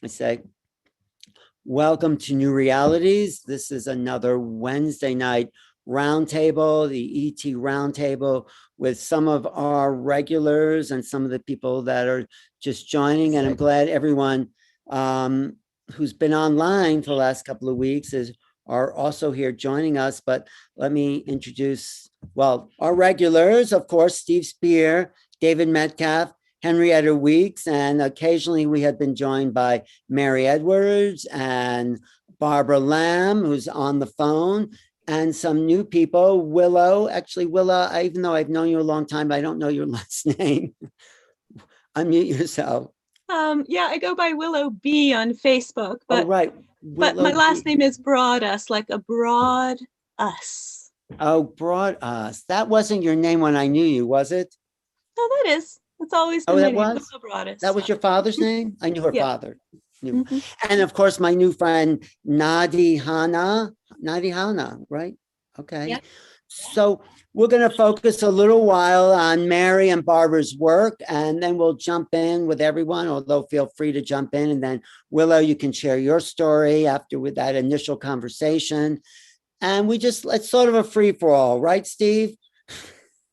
I say, welcome to New Realities. This is another Wednesday night roundtable, the ET roundtable, with some of our regulars and some of the people that are just joining. And I'm glad everyone who's been online for the last couple of weeks are also here joining us. But let me introduce, well, our regulars, of course, Steve Spear, David Metcalf, Henrietta Weekes, and occasionally we have been joined by Mary Edwards and Barbara Lamb, who's on the phone, and some new people. Willow, actually, Willow, even though I've known you a long time, I don't know your last name. Unmute yourself. Yeah, I go by Willow B on Facebook, but, right. But my last name is Broad Us, like a broad us. Oh, Broad Us. That wasn't your name when I knew you, was it? No, that is. It's always been that my name. was? Broadus. That was your father's name? I knew her father. Mm-hmm. And of course, my new friend, Nadihana, right? Okay. Yeah. So we're going to focus a little while on Mary and Barbara's work, and then we'll jump in with everyone, although feel free to jump in. And then Willow, you can share your story after with that initial conversation. And it's sort of a free for all, right, Steve?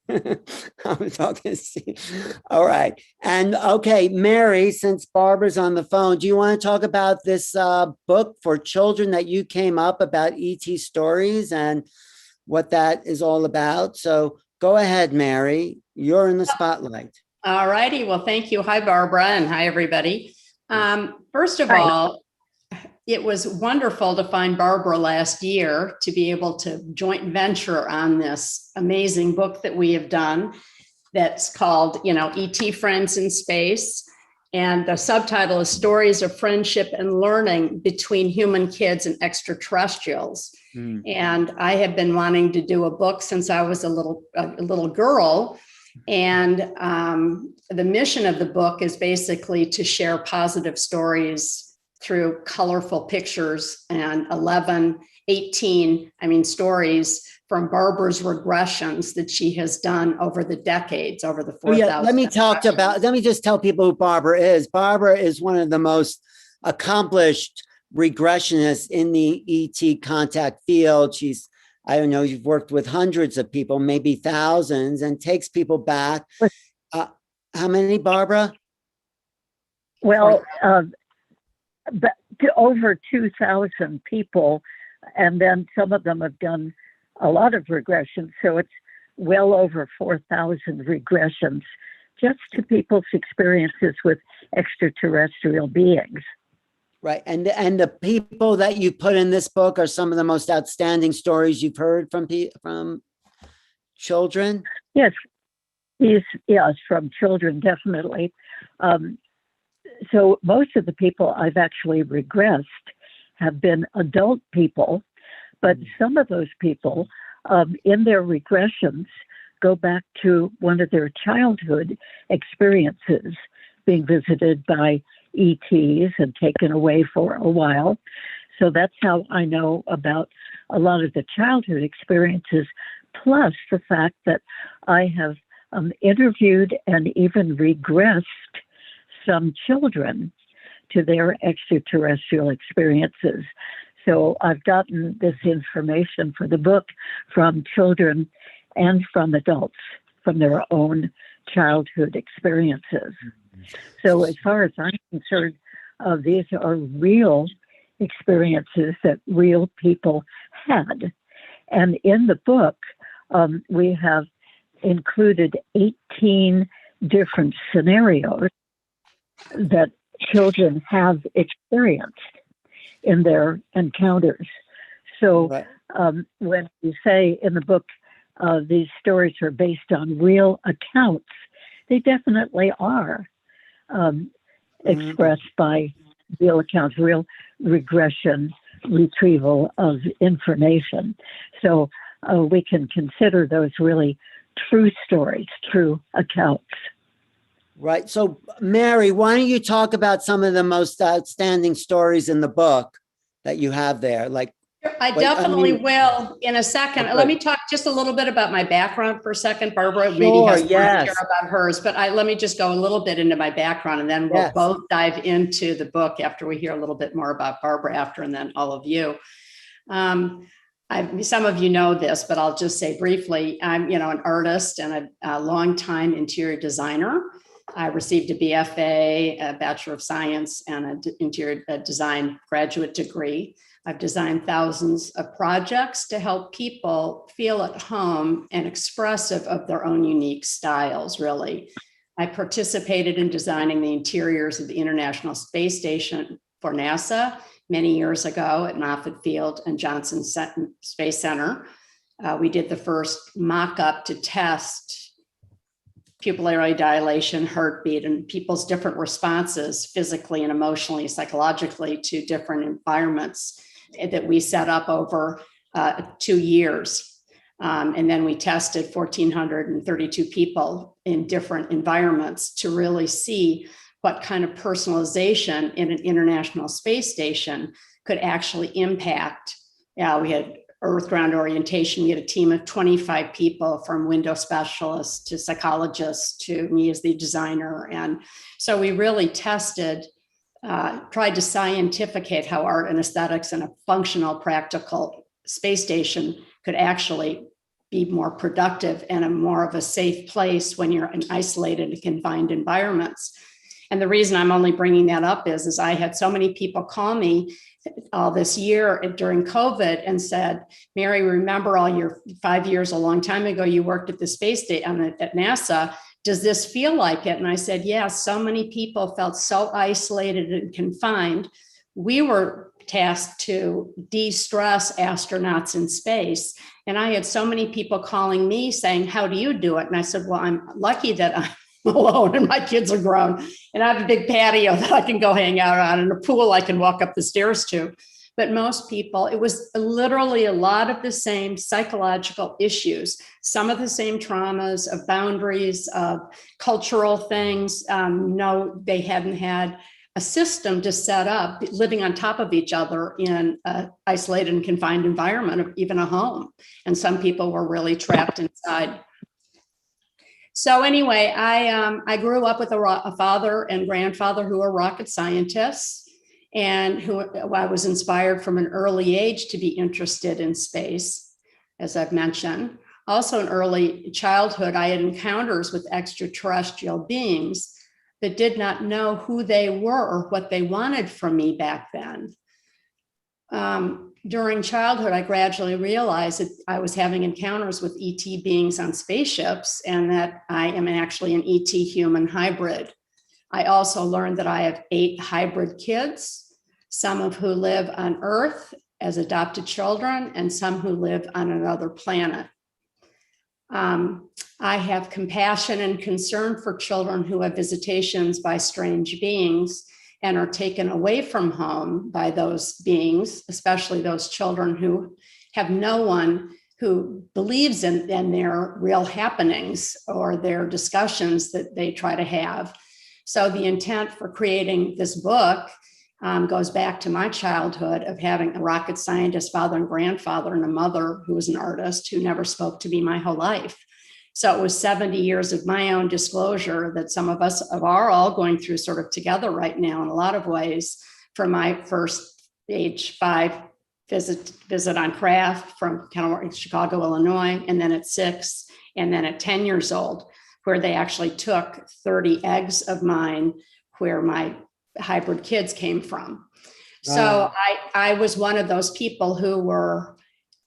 I'm talking to Steve. All right. And okay, Mary, since Barbara's on the phone, do you want to talk about this book for children that you came up about ET stories and what that is all about? So go ahead, Mary. You're in the spotlight. All righty. Well, thank you. Hi, Barbara, and hi, everybody. First of all, it was wonderful to find Barbara last year to be able to joint venture on this amazing book that we have done that's called, ET Friends in Space. And the subtitle is Stories of Friendship and Learning Between Human Kids and Extraterrestrials. And I have been wanting to do a book since I was a little girl. And the mission of the book is basically to share positive stories through colorful pictures and 18 stories from Barbara's regressions that she has done over the decades, over the 4,000. Let me just tell people who Barbara is. Barbara is one of the most accomplished regressionists in the ET contact field. She's, you've worked with hundreds of people, maybe thousands, and takes people back. How many, Barbara? Well, but to over 2,000 people, and then some of them have done a lot of regressions. So it's well over 4,000 regressions just to people's experiences with extraterrestrial beings. Right. And the people that you put in this book are some of the most outstanding stories you've heard from children? Yes, from children, definitely. So most of the people I've actually regressed have been adult people, but some of those people in their regressions go back to one of their childhood experiences, being visited by ETs and taken away for a while. So that's how I know about a lot of the childhood experiences, plus the fact that I have interviewed and even regressed some children to their extraterrestrial experiences. So I've gotten this information for the book from children and from adults, from their own childhood experiences. So as far as I'm concerned, these are real experiences that real people had. And in the book, we have included 18 different scenarios that children have experienced in their encounters. So when you say in the book, these stories are based on real accounts, they definitely are expressed by real accounts, real regression, retrieval of information. So we can consider those really true stories, true accounts. Right. So, Mary, why don't you talk about some of the most outstanding stories in the book that you have there? Like, I But, definitely mean- will in a second. Okay. Let me talk just a little bit about my background for a second. Barbara maybe Sure, has more to yes. share about hers, but let me just go a little bit into my background, and then we'll Yes. both dive into the book after we hear a little bit more about Barbara after, and then all of you. Some of you know this, but I'll just say briefly, I'm an artist and a longtime interior designer. I received a BFA, a Bachelor of Science, and an interior design graduate degree. I've designed thousands of projects to help people feel at home and expressive of their own unique styles, really. I participated in designing the interiors of the International Space Station for NASA many years ago at Moffett Field and Johnson Space Center. We did the first mock-up to test pupillary dilation, heartbeat, and people's different responses physically and emotionally, psychologically to different environments that we set up over 2 years. And then we tested 1,432 people in different environments to really see what kind of personalization in an International Space Station could actually impact. We had Earth ground orientation. We had a team of 25 people, from window specialists to psychologists to me as the designer. And so we really tested, tried to scientificate how art and aesthetics in a functional, practical space station could actually be more productive and a more of a safe place when you're in isolated and confined environments. And the reason I'm only bringing that up is I had so many people call me all this year during COVID and said, Mary, remember all your 5 years, a long time ago, you worked at the space station at NASA. Does this feel like it? And I said, yeah, so many people felt so isolated and confined. We were tasked to de-stress astronauts in space. And I had so many people calling me saying, how do you do it? And I said, well, I'm lucky that I'm alone and my kids are grown and I have a big patio that I can go hang out on and a pool I can walk up the stairs to. But most people, it was literally a lot of the same psychological issues, some of the same traumas of boundaries, of cultural things. No, they hadn't had a system to set up living on top of each other in an isolated and confined environment of even a home. And some people were really trapped inside. So anyway, I grew up with a father and grandfather who were rocket scientists, and who I was inspired from an early age to be interested in space, as I've mentioned. Also in early childhood, I had encounters with extraterrestrial beings that did not know who they were or what they wanted from me back then. During childhood, I gradually realized that I was having encounters with ET beings on spaceships and that I am actually an ET human hybrid. I also learned that I have 8 hybrid kids, some of who live on Earth as adopted children and some who live on another planet. I have compassion and concern for children who have visitations by strange beings and are taken away from home by those beings, especially those children who have no one who believes in their real happenings or their discussions that they try to have. So the intent for creating this book goes back to my childhood of having a rocket scientist father and grandfather and a mother who was an artist who never spoke to me my whole life. So it was 70 years of my own disclosure that some of us are all going through sort of together right now in a lot of ways. From my first age 5 visit on craft from Chicago, Illinois, and then at 6, and then at 10 years old, where they actually took 30 eggs of mine where my hybrid kids came from. Wow. So I was one of those people who were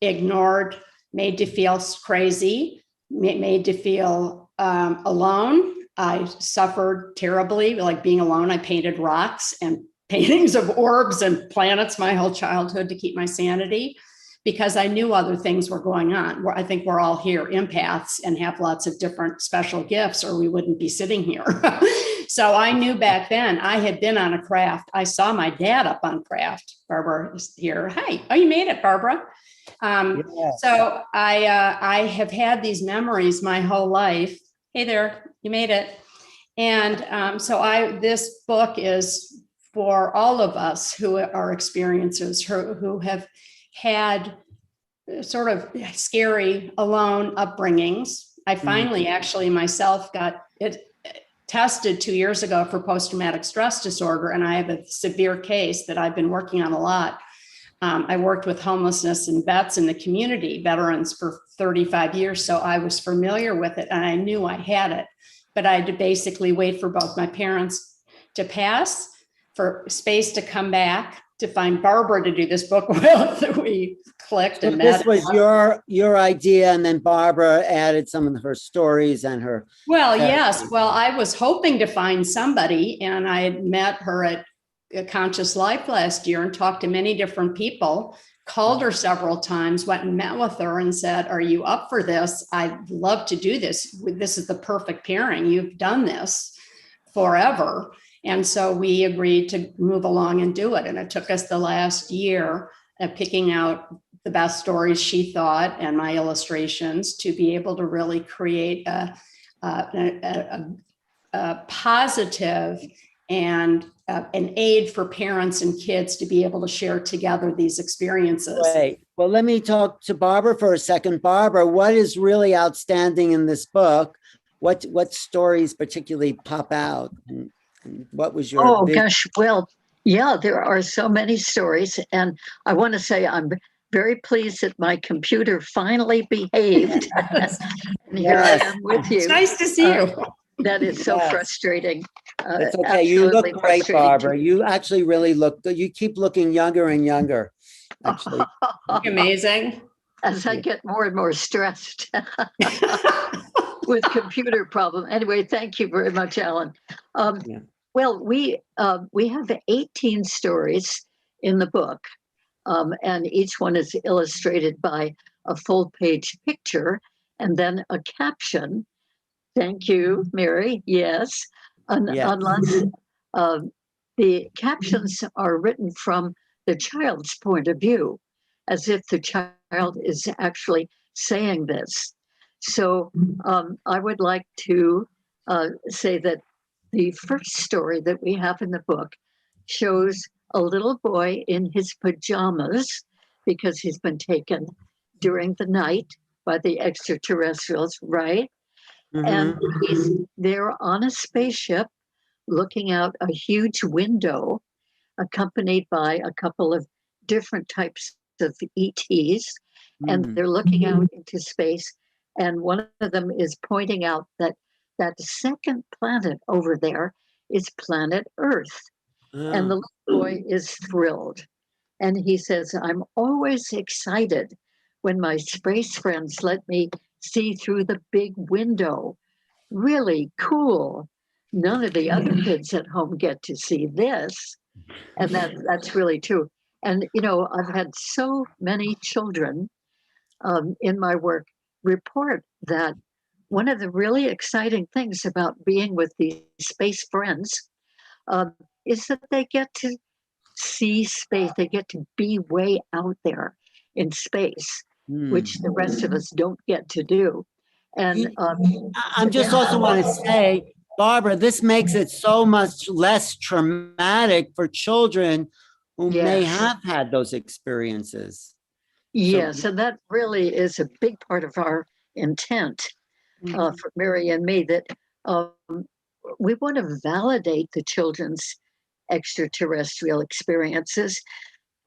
ignored, made to feel crazy, made to feel alone. I suffered terribly, like being alone. I painted rocks and paintings of orbs and planets my whole childhood to keep my sanity because I knew other things were going on. I think we're all here empaths and have lots of different special gifts or we wouldn't be sitting here. So I knew back then I had been on a craft. I saw my dad up on craft. Barbara is here. Hi. Oh, you made it, Barbara. Yeah. So I have had these memories my whole life. Hey there, you made it. And so this book is for all of us who are experiencers, who have had sort of scary, alone upbringings. I finally actually myself got it tested 2 years ago for post-traumatic stress disorder, and I have a severe case that I've been working on a lot. I worked with homelessness and vets in the community, veterans, for 35 years, so I was familiar with it, and I knew I had it. But I had to basically wait for both my parents to pass, for space to come back, to find Barbara to do this book with. We clicked, and this was your idea, and then Barbara added some of her stories and her. Well, yes. Well, I was hoping to find somebody, and I had met her at a Conscious Life last year and talked to many different people, called her several times, went and met with her and said, "Are you up for this? I'd love to do this. This is the perfect pairing. You've done this forever." And so we agreed to move along and do it. And it took us the last year of picking out the best stories she thought and my illustrations to be able to really create a positive and an aid for parents and kids to be able to share together these experiences. Right. Well, let me talk to Barbara for a second. Barbara, what is really outstanding in this book? What stories particularly pop out? And what was your gosh, well, yeah, there are so many stories. And I want to say I'm very pleased that my computer finally behaved. And here I am with you. It's nice to see you. That is so frustrating. It's okay. You look great, Barbara. You actually really look good. You keep looking younger and younger. Actually, amazing. As I get more and more stressed with computer problem. Anyway, thank you very much, Alan. Well, we have 18 stories in the book, and each one is illustrated by a full-page picture and then a caption. Thank you, Mary. Yes. Unless the captions are written from the child's point of view, as if the child is actually saying this. So I would like to say that the first story that we have in the book shows a little boy in his pajamas because he's been taken during the night by the extraterrestrials, right? And he's there on a spaceship looking out a huge window, accompanied by a couple of different types of ETs. And they're looking out into space. And one of them is pointing out that that second planet over there is planet Earth. And the little boy is thrilled. And he says, "I'm always excited when my space friends let me see through the big window. Really cool. None of the other kids at home get to see this." And that's really true. And, you know, I've had so many children in my work report that one of the really exciting things about being with these space friends is that they get to see space. They get to be way out there in space, which the rest of us don't get to do. And I just also want to say, Barbara, this makes it so much less traumatic for children who may have had those experiences. Yes, and that really is a big part of our intent for Mary and me, that we want to validate the children's extraterrestrial experiences.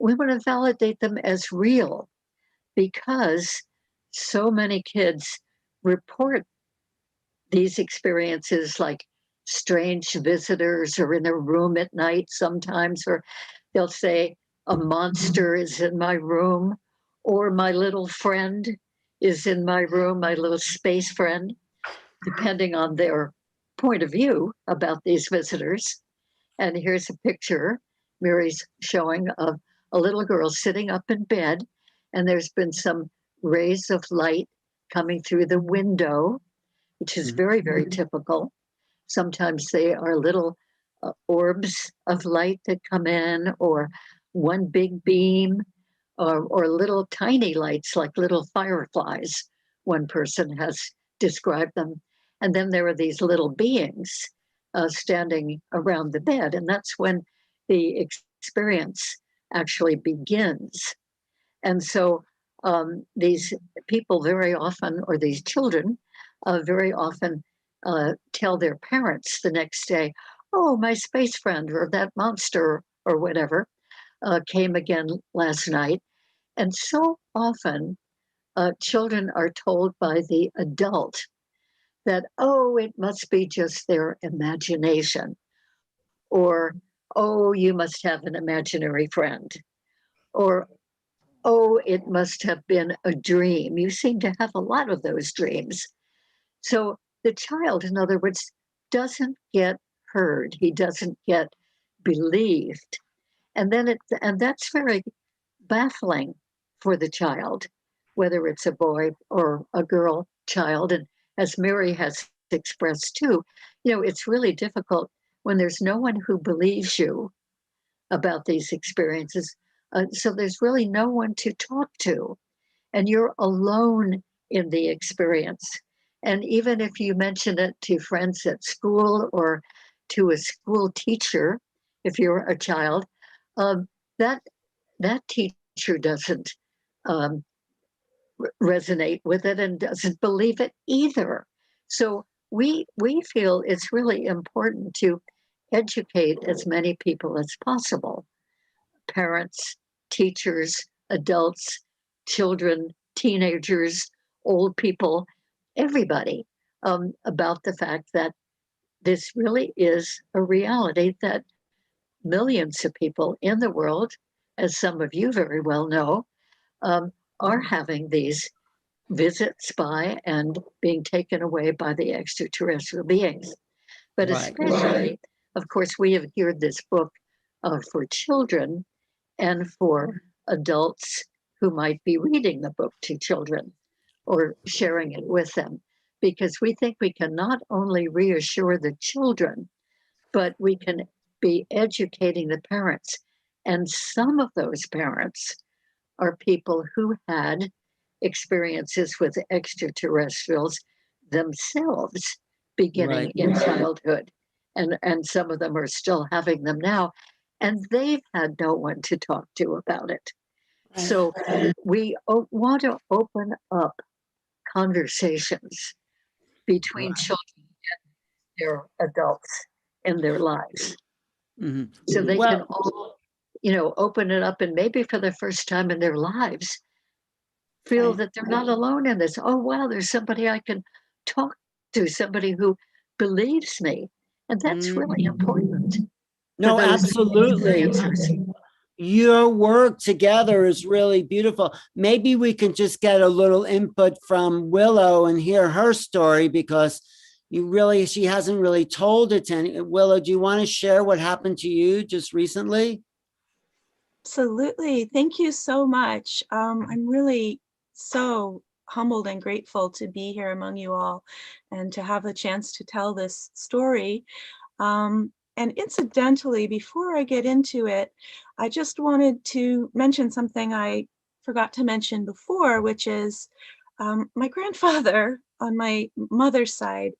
We want to validate them as real because so many kids report these experiences like strange visitors or in a room at night sometimes, or they'll say, "A monster is in my room," or "My little friend is in my room, my little space friend," depending on their point of view about these visitors. And here's a picture Mary's showing of a little girl sitting up in bed, and there's been some rays of light coming through the window, which is very, very typical. Sometimes they are little orbs of light that come in, or one big beam, or little tiny lights like little fireflies. One person has described them. And then there are these little beings standing around the bed. And that's when the experience actually begins. And so these people very often, or these children very often tell their parents the next day, oh, my space friend or that monster or whatever came again last night. And so often children are told by the adult that, oh, it must be just their imagination, or, oh, you must have an imaginary friend, or, oh, it must have been a dream. You seem to have a lot of those dreams. So the child, in other words, doesn't get heard. He doesn't get believed. And that's very baffling for the child, whether it's a boy or a girl child. And as Mary has expressed too, it's really difficult when there's no one who believes you about these experiences. So there's really no one to talk to, and you're alone in the experience. And even if you mention it to friends at school or to a school teacher, if you're a child, that teacher doesn't resonate with it and doesn't believe it either. So we feel it's really important to educate as many people as possible, parents, teachers, adults, children, teenagers, old people, everybody, about the fact that this really is a reality that millions of people in the world, as some of you very well know, are having these visits by and being taken away by the extraterrestrial beings. But especially, of course, we have geared this book for children and for adults who might be reading the book to children or sharing it with them, because we think we can not only reassure the children, but we can be educating the parents. And some of those parents are people who had experiences with extraterrestrials themselves beginning in childhood. And some of them are still having them now. And they've had no one to talk to about it. Right. So we want to open up conversations between children and their adults in their lives. Mhm. So they Well- can all, open it up, and maybe for the first time in their lives, feel Right. that they're not alone in this. Oh, wow, there's somebody I can talk to, somebody who believes me. And that's really important. No, those absolutely. answers. Your work together is really beautiful. Maybe we can just get a little input from Willow and hear her story, because she hasn't really told it to any. Willow, do you want to share what happened to you just recently? Absolutely. Thank you so much. I'm really so humbled and grateful to be here among you all and to have the chance to tell this story. And incidentally, before I get into it, I just wanted to mention something I forgot to mention before, which is my grandfather on my mother's side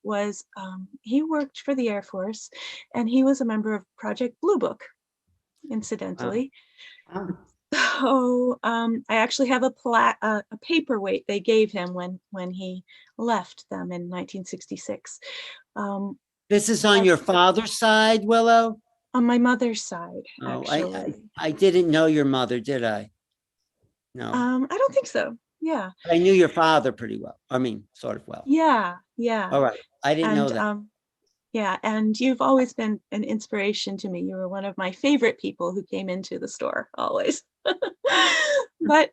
he worked for the Air Force, and he was a member of Project Blue Book, incidentally. Wow. So I actually have a paperweight they gave him when he left them in 1966. This is on your father's side, Willow? On my mother's side, Oh, actually. I didn't know your mother, did I? No. I don't think so. Yeah. I knew your father pretty well. I mean, sort of well. Yeah. All right. I didn't know that. Yeah, and you've always been an inspiration to me. You were one of my favorite people who came into the store, always. But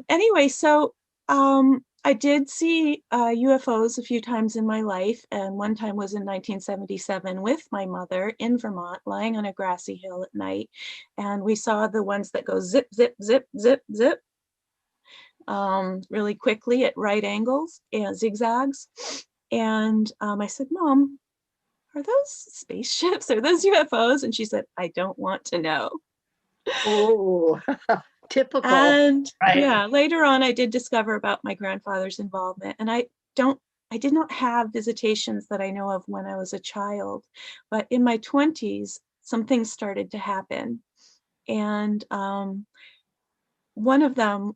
anyway, so I did see UFOs a few times in my life, and one time was in 1977 with my mother in Vermont, lying on a grassy hill at night, and we saw the ones that go zip, zip, zip, zip, zip, really quickly at right angles and zigzags. And I said, Mom, are those spaceships? Are those UFOs? And she said, I don't want to know. Oh, typical. And Right. yeah, later on, I did discover about my grandfather's involvement. And I did not have visitations that I know of when I was a child, but in my 20s, some things started to happen. And one of them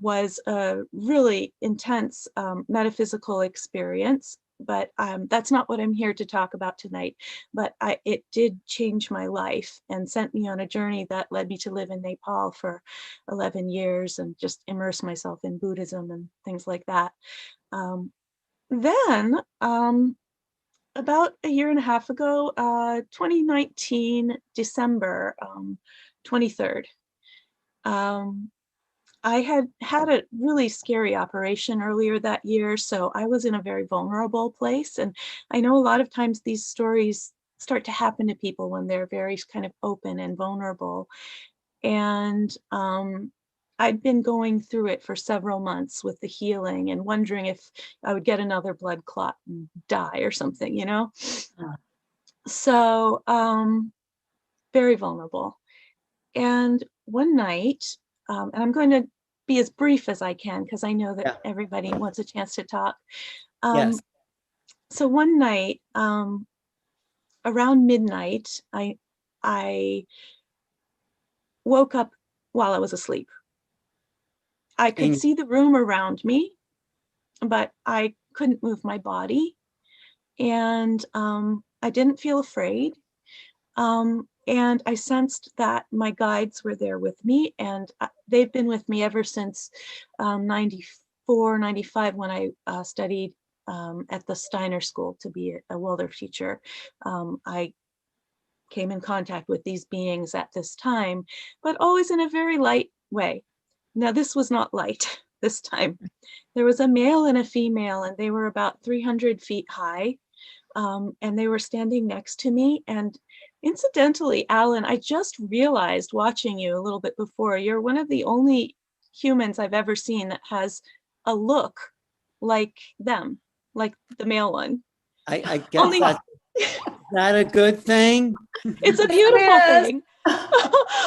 was a really intense metaphysical experience, but that's not what I'm here to talk about tonight. But it did change my life and sent me on a journey that led me to live in Nepal for 11 years and just immerse myself in Buddhism and things like that. Then, about a year and a half ago, 2019, December 23rd, I had a really scary operation earlier that year, so I was in a very vulnerable place. And I know a lot of times these stories start to happen to people when they're very kind of open and vulnerable. And I'd been going through it for several months with the healing and wondering if I would get another blood clot and die or something, you know? So very vulnerable. And one night, and I'm going to be as brief as I can because I know that everybody wants a chance to talk. Yes. So one night, around midnight, I woke up while I was asleep. I could see the room around me, but I couldn't move my body. And I didn't feel afraid. And I sensed that my guides were there with me, and they've been with me ever since 94, 95, when I studied at the Steiner School to be a Waldorf teacher. I came in contact with these beings at this time, but always in a very light way. Now, this was not light this time. There was a male and a female, and they were about 300 feet high, and they were standing next to me. And incidentally, Alan, I just realized watching you a little bit before, you're one of the only humans I've ever seen that has a look like them, like the male one. I guess that's that a good thing? It's a beautiful It is. thing.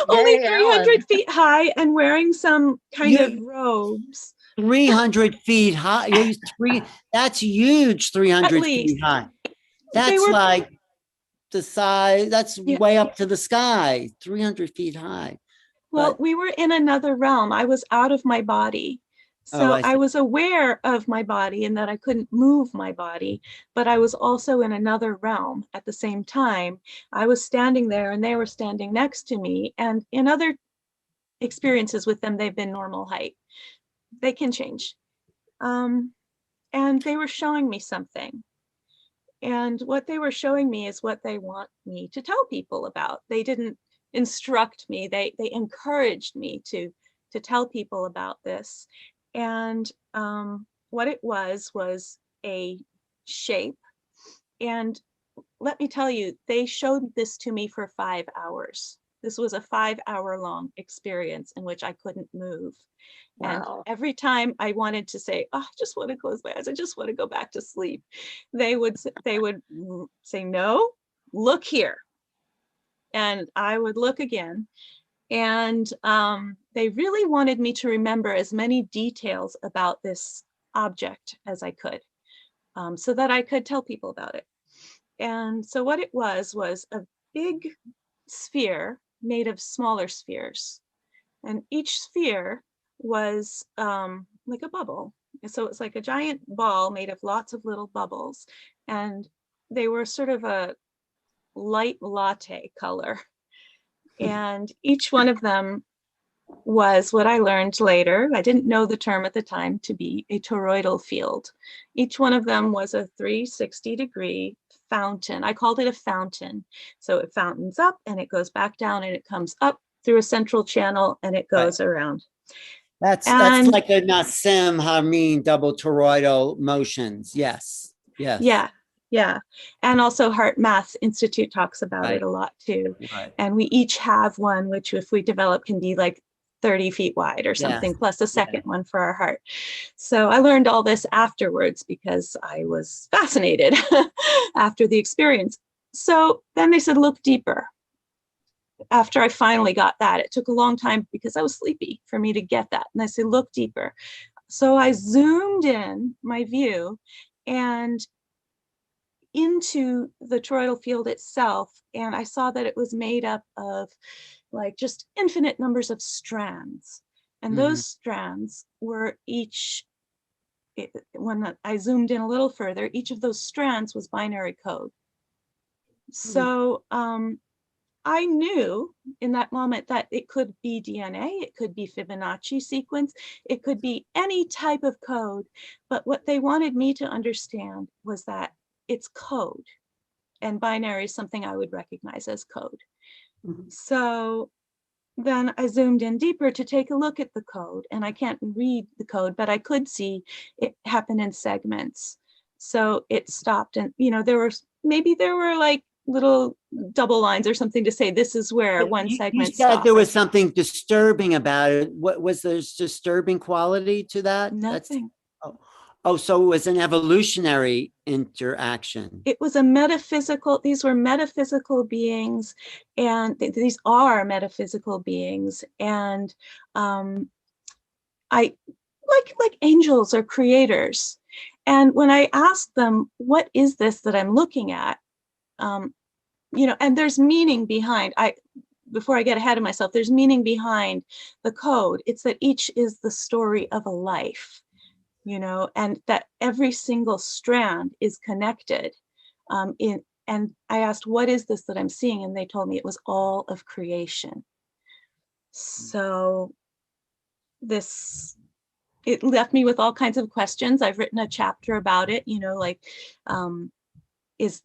Only Yay, 300 Alan. feet high and wearing some kind of robes. 300 feet high. That's huge, 300 feet least. high. They That's were- like the size, that's Yeah. way up to the sky, 300 feet high. Well, But- we were in another realm. I was out of my body. Oh, So I see. I was aware of my body and that I couldn't move my body, but I was also in another realm at the same time. I was standing there and they were standing next to me. And in other experiences with them, they've been normal height. They can change. And they were showing me something. And what they were showing me is what they want me to tell people about. They didn't instruct me. They encouraged me to tell people about this. And what it was a shape. And let me tell you, they showed this to me for 5 hours. This was a 5-hour-long experience in which I couldn't move. Wow. And every time I wanted to say, oh, I just want to close my eyes, I just want to go back to sleep, they would say, no, look here. And I would look again. And they really wanted me to remember as many details about this object as I could, so that I could tell people about it. And so what it was a big sphere made of smaller spheres. And each sphere was like a bubble. So it's like a giant ball made of lots of little bubbles. And they were sort of a light latte color. And each one of them was what I learned later, I didn't know the term at the time, to be a toroidal field. Each one of them was a 360-degree fountain. I called it a fountain. So it fountains up and it goes back down and it comes up through a central channel and it goes around. That's like a Nassim Haramein double toroidal motions. Yes. Yeah. And also Heart Math Institute talks about it a lot too. Right. And we each have one, which if we develop can be like 30 feet wide or something, plus a second one for our heart. So I learned all this afterwards because I was fascinated after the experience. So then they said, look deeper. After I finally got that, it took a long time because I was sleepy for me to get that. And I said, look deeper. So I zoomed in my view and into the toroidal field itself, and I saw that it was made up of like just infinite numbers of strands. And those strands were each, when I zoomed in a little further, each of those strands was binary code. So I knew in that moment that it could be DNA, it could be Fibonacci sequence, it could be any type of code. But what they wanted me to understand was that it's code, and binary is something I would recognize as code. So then I zoomed in deeper to take a look at the code, and I can't read the code, but I could see it happen in segments. So it stopped, and there were like little double lines or something to say this is where one segment You said stopped. there was something disturbing about it. What was there disturbing quality to that? Nothing. Oh, so it was an evolutionary interaction. It was a metaphysical, these were metaphysical beings, and these are metaphysical beings. And I like angels or creators. And when I asked them, what is this that I'm looking at? And there's meaning behind, before I get ahead of myself, there's meaning behind the code. It's that each is the story of a life, and that every single strand is connected. And I asked, what is this that I'm seeing? And they told me it was all of creation. So it left me with all kinds of questions. I've written a chapter about it,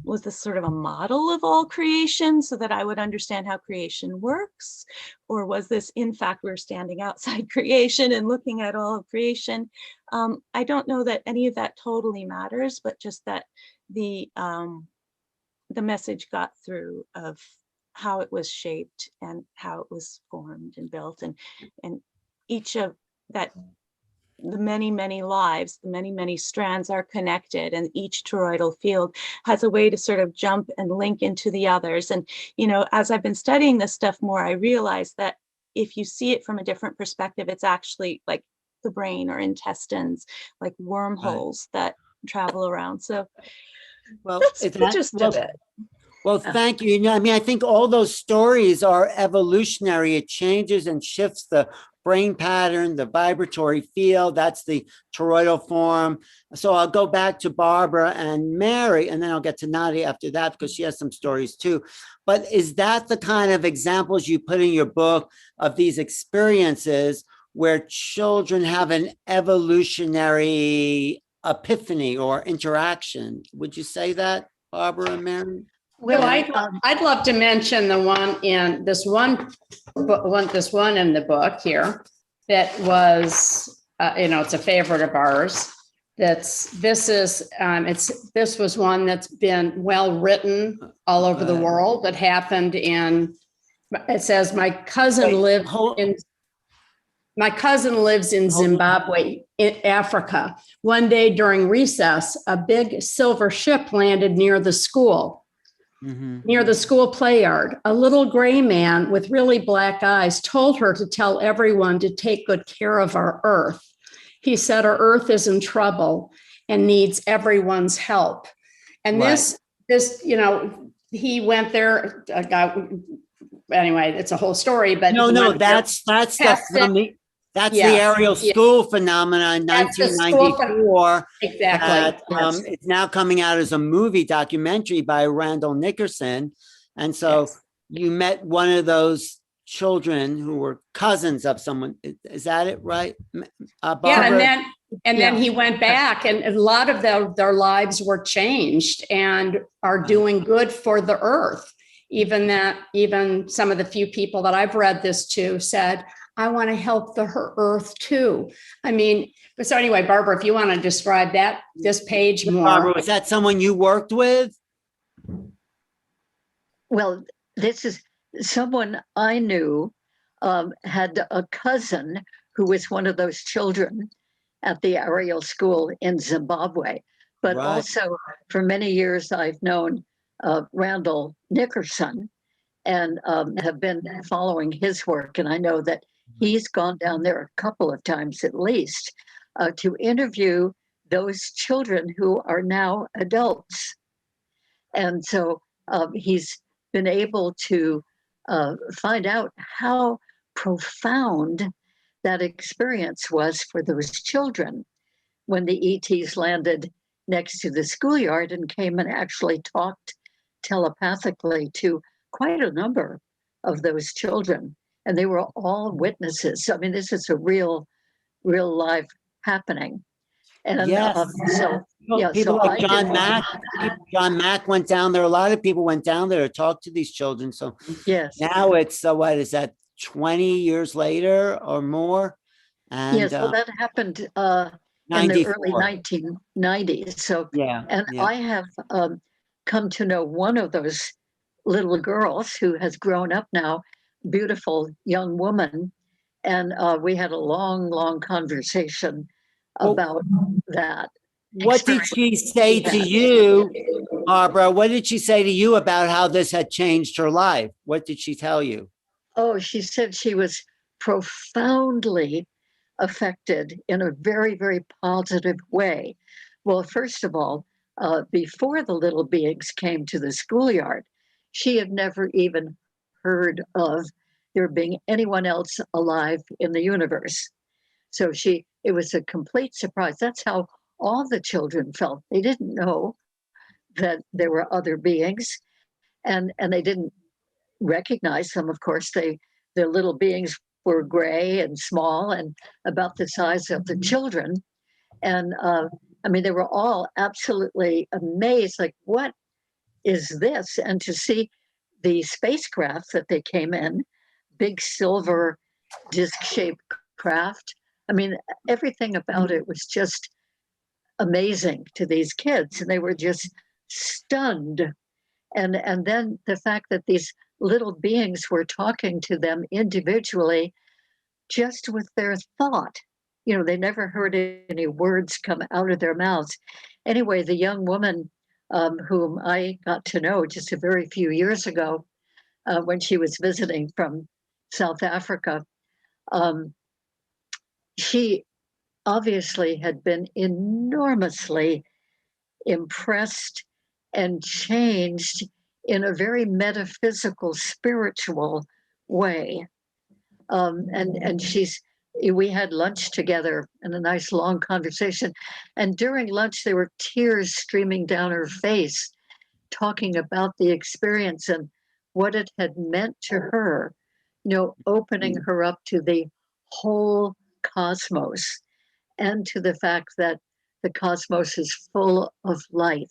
was this sort of a model of all creation so that I would understand how creation works? Or was this, in fact, we're standing outside creation and looking at all of creation? I don't know that any of that totally matters, but just that the message got through of how it was shaped and how it was formed and built, and each of that, the many, many lives, the many, many strands are connected, and each toroidal field has a way to sort of jump and link into the others. And, as I've been studying this stuff more, I realized that if you see it from a different perspective, it's actually like the brain or intestines, like wormholes that travel around. So that's the gist of it. Well, thank you. I think all those stories are evolutionary. It changes and shifts the brain pattern, the vibratory field. That's the toroidal form. So I'll go back to Barbara and Mary, and then I'll get to Nadia after that because she has some stories too. But is that the kind of examples you put in your book of these experiences where children have an evolutionary epiphany or interaction? Would you say that, Barbara and Mary? Well, I'd love to mention the one in this one in the book here that was, it's a favorite of ours. This was one that's been well written all over the world. That happened it says my cousin lives in Zimbabwe, in Africa. One day during recess, a big silver ship landed near the school. Near the school play yard. A little gray man with really black eyes told her to tell everyone to take good care of our Earth. He said our Earth is in trouble and needs everyone's help. And this, he went there, anyway, it's a whole story, but that's the Ariel school phenomenon, 1994. Exactly. It's now coming out as a movie documentary by Randall Nickerson. And so you met one of those children who were cousins of someone. Is that it, right? Yeah, and then he went back, and a lot of their lives were changed and are doing good for the Earth. Even some of the few people that I've read this to said, I want to help the Earth too. So anyway, Barbara, if you want to describe this page more. Barbara, was that someone you worked with? Well, this is someone I knew, had a cousin who was one of those children at the Ariel school in Zimbabwe. But also for many years, I've known Randall Nickerson and have been following his work. And I know that he's gone down there a couple of times at least to interview those children who are now adults. And so he's been able to find out how profound that experience was for those children when the ETs landed next to the schoolyard and came and actually talked telepathically to quite a number of those children. And they were all witnesses. I mean, this is a real life happening. And Yes. so, yeah, People so like I John did- Mack. John Mack went down there. A lot of people went down there to talk to these children. So Yes. now it's what is that, 20 years later or more? And Yes, well, that happened in the early 94. 1990s. So, Yeah. and Yeah. I have come to know one of those little girls who has grown up now, beautiful young woman. And we had a long conversation Well, about that. What did she say to you, Barbara? What did she say to you about how this had changed her life? What did she tell you? Oh, she said she was profoundly affected in a very positive way. Well, first of all, before the little beings came to the schoolyard, she had never even heard of there being anyone else alive in the universe. So it was a complete surprise. That's how all the children felt. They didn't know that there were other beings, and they didn't recognize them. Of course, the little beings were gray and small and about the size of the children. And I mean, they were all absolutely amazed, like, what is this? And to see the spacecraft that they came in, big silver disc-shaped craft. I mean, everything about it was just amazing to these kids, and they were just stunned. And then the fact that these little beings were talking to them individually, just with their thought. You know, they never heard any words come out of their mouths. Anyway, the young woman whom I got to know just a very few years ago, when she was visiting from South Africa, she obviously had been enormously impressed and changed in a very metaphysical, spiritual way. And we had lunch together and a nice long conversation. And during lunch, there were tears streaming down her face, talking about the experience and what it had meant to her, you know, opening her up to the whole cosmos and to the fact that the cosmos is full of life,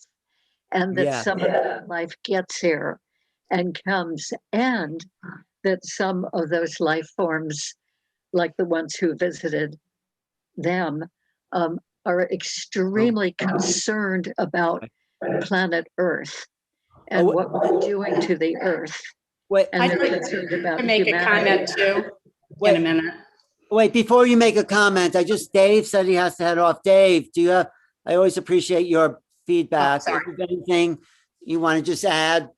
and that Yeah. some of that life gets here and comes, and that some of those life forms, like the ones who visited them, are extremely concerned about planet Earth and Oh, what we're doing to the Earth. Wait, And I'd they're like concerned about to make a humanity. comment too in wait, a minute. wait, before you make a comment, Dave said he has to head off. Dave, I always appreciate your feedback. sorry. Is there anything you want to just add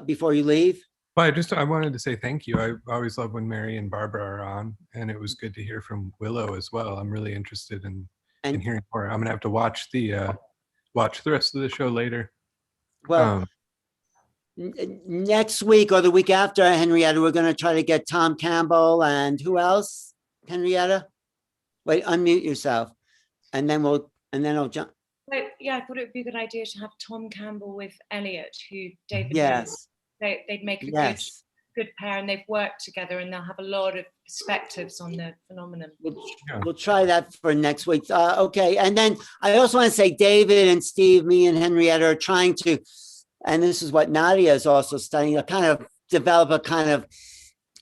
before you leave? Well, I wanted to say thank you. I always love when Mary and Barbara are on, and it was good to hear from Willow as well. I'm really interested in hearing more. I'm gonna have to watch the rest of the show later. Well, next week or the week after, Henrietta, we're going to try to get Tom Campbell and who else? Henrietta, wait, unmute yourself, and then I'll jump. But yeah, I thought it would be a good idea to have Tom Campbell with Elliot, who David. Yes. They'd make a good pair, and they've worked together, and they'll have a lot of perspectives on the phenomenon. We'll try that for next week. Okay, and then I also want to say, David and Steve, me and Henrietta are trying to, and this is what Nadia is also studying, a kind of develop a kind of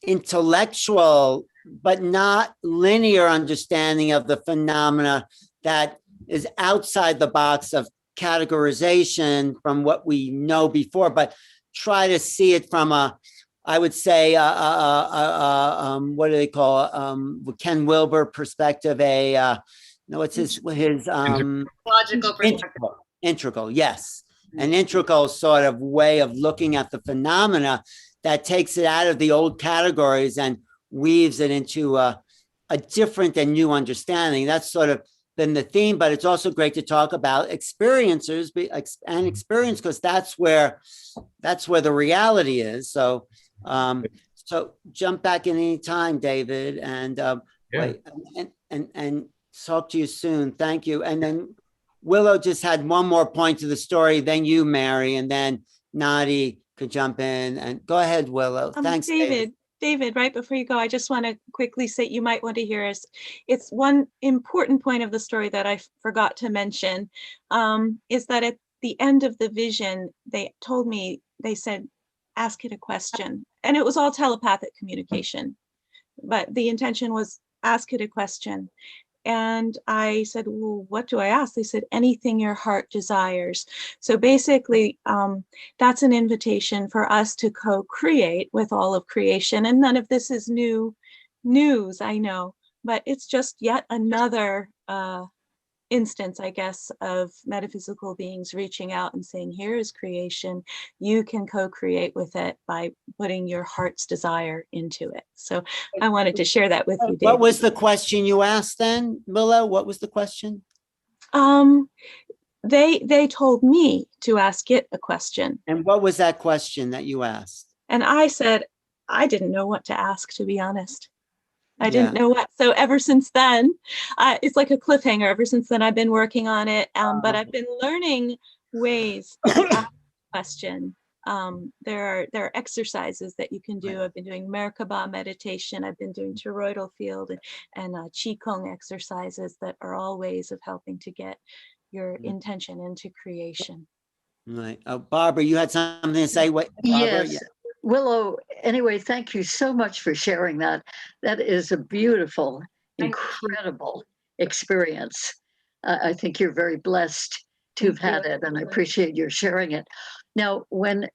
intellectual but not linear understanding of the phenomena that is outside the box of categorization from what we know before, but try to see it from I would say, what do they call Ken Wilber perspective? What's his Logical perspective. integral, yes, an integral sort of way of looking at the phenomena that takes it out of the old categories and weaves it into a different and new understanding. That's sort of been the theme, but it's also great to talk about experiencers and experience, because that's where the reality is. So so jump back in any time, David, and Wait, and talk to you soon. Thank you. And then Willow just had one more point to the story, then you, Mary, and then Nadi could jump in. And go ahead, Willow. Thanks, David. David, right before you go, I just want to quickly say, you might want to hear us. It's one important point of the story that I forgot to mention, is that at the end of the vision, they told me, they said, ask it a question. And it was all telepathic communication, but the intention was ask it a question. And I said, well, what do I ask? They said, anything your heart desires. So basically, that's an invitation for us to co-create with all of creation. And none of this is new news, I know, but it's just yet another instance, I guess, of metaphysical beings reaching out and saying, here is creation. You can co-create with it by putting your heart's desire into it. So I wanted to share that with you, David. What was the question you asked then, Willow? What was the question? They told me to ask it a question. And what was that question that you asked? And I said, I didn't know what to ask, to be honest. I didn't know what. So ever since then, it's like a cliffhanger. Ever since then, I've been working on it. But I've been learning ways to ask a question. There are exercises that you can do. I've been doing Merkaba meditation. I've been doing toroidal field and Qigong exercises that are all ways of helping to get your intention into creation. Right. Barbara, you had something to say? What? Barbara? Yes. Willow, anyway, thank you so much for sharing that. That is a beautiful, incredible experience. I think you're very blessed to have had it, and I appreciate your sharing it. Now, when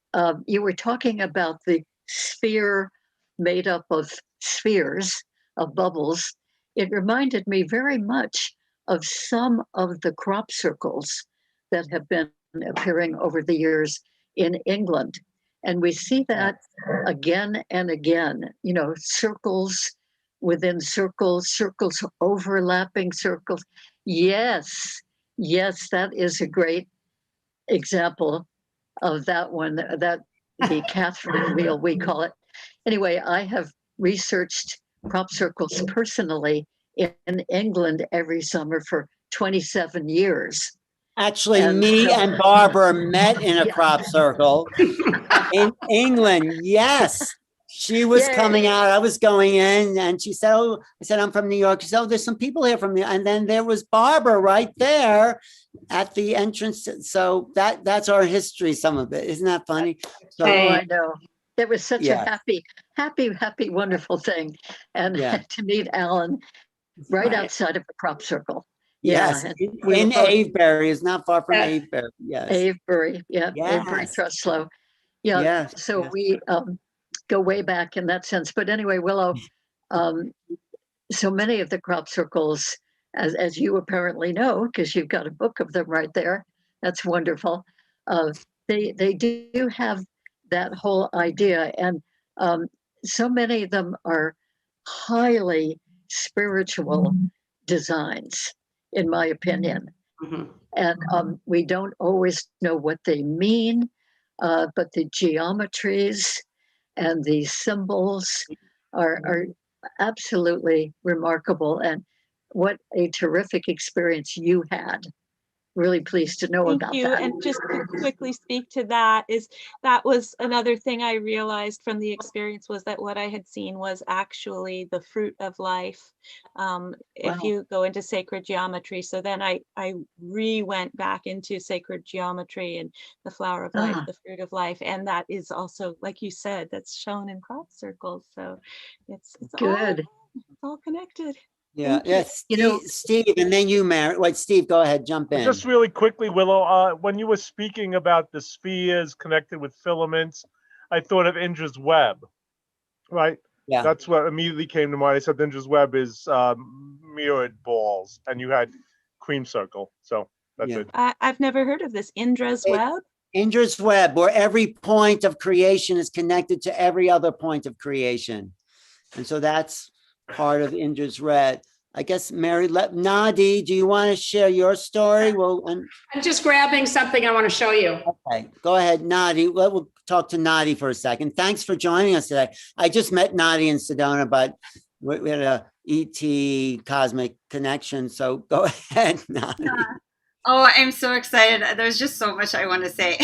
you were talking about the sphere made up of spheres, of bubbles, it reminded me very much of some of the crop circles that have been appearing over the years in England. And we see that again and again, you know, circles within circles, circles overlapping circles. Yes, that is a great example of that one, that the Catherine wheel, we call it. Anyway, I have researched crop circles personally in England every summer for 27 years. Actually, me and Barbara met in a crop circle in England. Yes. She was coming out. I was going in and she said, oh, I said, I'm from New York. She said, oh, there's some people here from and then there was Barbara right there at the entrance. So that's our history, some of it. Isn't that funny? So, I know. It was such a happy, wonderful thing. And to meet Alan right outside of the crop circle. Yes, in Avebury, is not far from Avebury. Yes, Avebury, Avebury Truslow. So we go way back in that sense. But anyway, Willow, so many of the crop circles, as you apparently know, because you've got a book of them right there. That's wonderful. They do have that whole idea, and so many of them are highly spiritual designs, in my opinion. And we don't always know what they mean, but the geometries and the symbols are absolutely remarkable. And what a terrific experience you had. Really pleased to know about that. And just to quickly speak to that was another thing I realized from the experience, was that what I had seen was actually the fruit of life. If you go into sacred geometry. So then I went back into sacred geometry and the flower of life, the fruit of life. And that is also, like you said, that's shown in crop circles. So it's good. It's all connected. Yeah, yes, Steve, and then you, Mary. Wait, Steve, go ahead, jump in. Just really quickly, Willow, when you were speaking about the spheres connected with filaments, I thought of Indra's web, right? Yeah. That's what immediately came to mind. I said Indra's web is mirrored balls, and you had cream circle. So that's it. I've never heard of this. Indra's web? Indra's web, where every point of creation is connected to every other point of creation. And so that's part of Indra's red. I guess, Mary, Nadi, do you want to share your story? I'm just grabbing something I want to show you. Okay, go ahead, Nadi. We'll talk to Nadi for a second. Thanks for joining us today. I just met Nadi in Sedona, but we had a ET cosmic connection. So go ahead, Nani. Oh, I'm so excited. There's just so much I want to say.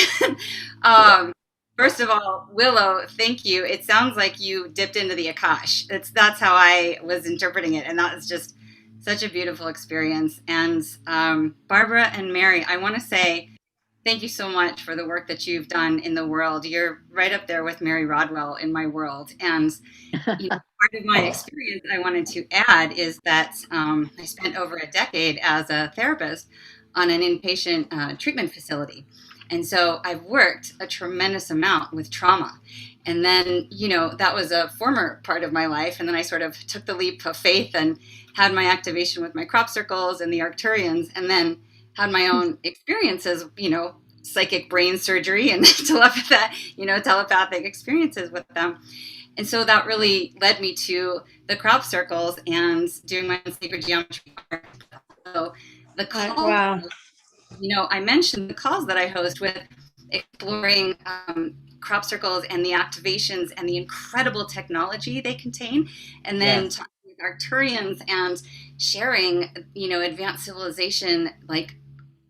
First of all, Willow, thank you. It sounds like you dipped into the Akash. That's how I was interpreting it. And that is just such a beautiful experience. And Barbara and Mary, I want to say thank you so much for the work that you've done in the world. You're right up there with Mary Rodwell in my world. And part of my experience I wanted to add is that I spent over a decade as a therapist on an inpatient treatment facility. And so I've worked a tremendous amount with trauma. And then, that was a former part of my life. And then I sort of took the leap of faith and had my activation with my crop circles and the Arcturians, and then had my own experiences, psychic brain surgery and telepathic experiences with them. And so that really led me to the crop circles and doing my sacred geometry. So the calls, wow. I mentioned the calls that I host with exploring crop circles and the activations and the incredible technology they contain. And then talking with Arcturians and sharing, advanced civilization, like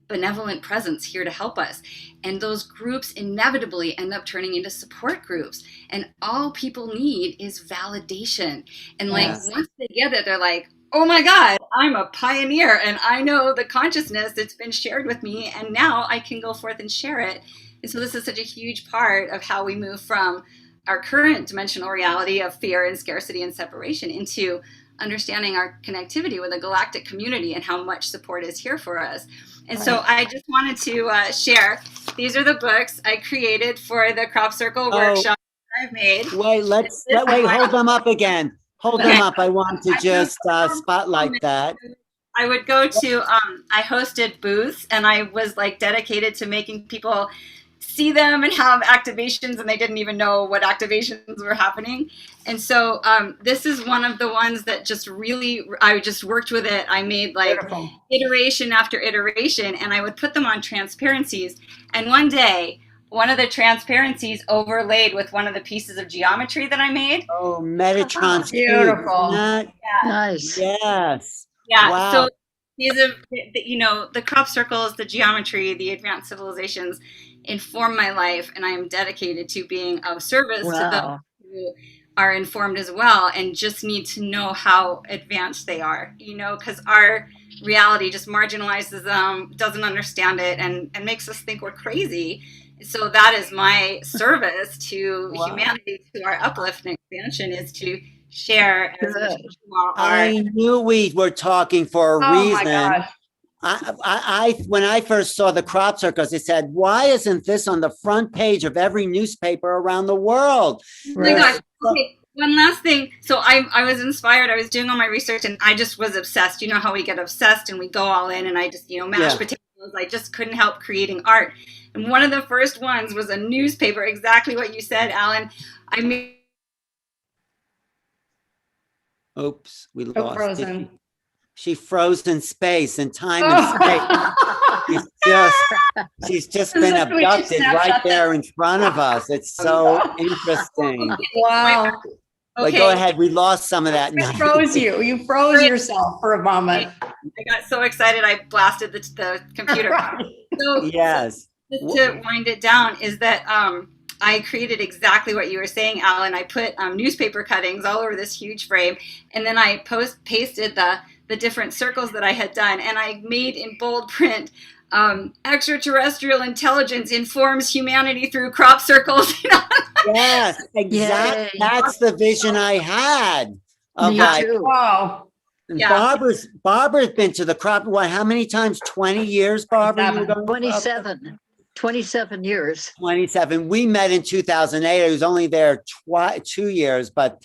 benevolent presence here to help us. And those groups inevitably end up turning into support groups. And all people need is validation. And once they get it, they're like, oh my God, I'm a pioneer and I know the consciousness that's been shared with me, and now I can go forth and share it. And so this is such a huge part of how we move from our current dimensional reality of fear and scarcity and separation into understanding our connectivity with a galactic community and how much support is here for us. And so I just wanted to share, these are the books I created for the crop circle workshop that I've made. Wait, hold them up again. Hold them up. I want to just spotlight that. I would go to, I hosted booths, and I was dedicated to making people see them and have activations, and they didn't even know what activations were happening. And so this is one of the ones that just really, I just worked with it. I made iteration after iteration, and I would put them on transparencies. And one day, one of the transparencies overlaid with one of the pieces of geometry that I made. Oh, Metatron's beautiful. Nice. Yes. Yeah. Wow. So these are, the crop circles, the geometry, the advanced civilizations inform my life, and I am dedicated to being of service to those who are informed as well and just need to know how advanced they are, because our reality just marginalizes them, doesn't understand it, and makes us think we're crazy. So that is my service to humanity, to our uplift and expansion, is to share. I knew we were talking for a reason. My gosh. I when I first saw the crop circles, it said, why isn't this on the front page of every newspaper around the world? Oh my gosh. Okay, one last thing. So I was inspired. I was doing all my research and I just was obsessed. You know how we get obsessed and we go all in, and I just, mashed potatoes. I just couldn't help creating art. And one of the first ones was a newspaper, exactly what you said, Alan. I made. Oops, we lost frozen. She froze in space and time and space. She's just been abducted right there in front of us. It's so interesting. Wow. But go ahead. We lost some of that. It froze you. You froze yourself for a moment. I got so excited I blasted the computer. So, yes. Just to wind it down is that I created exactly what you were saying, Alan. I put newspaper cuttings all over this huge frame, and then I pasted the different circles that I had done, and I made in bold print, extraterrestrial intelligence informs humanity through crop circles. Yes, exactly. That's the vision I had. Wow. Yeah. Barbara's been to the crop. How many times? 20 years, Barbara? 27. 27 years. 27. We met in 2008. I was only there 2 years, but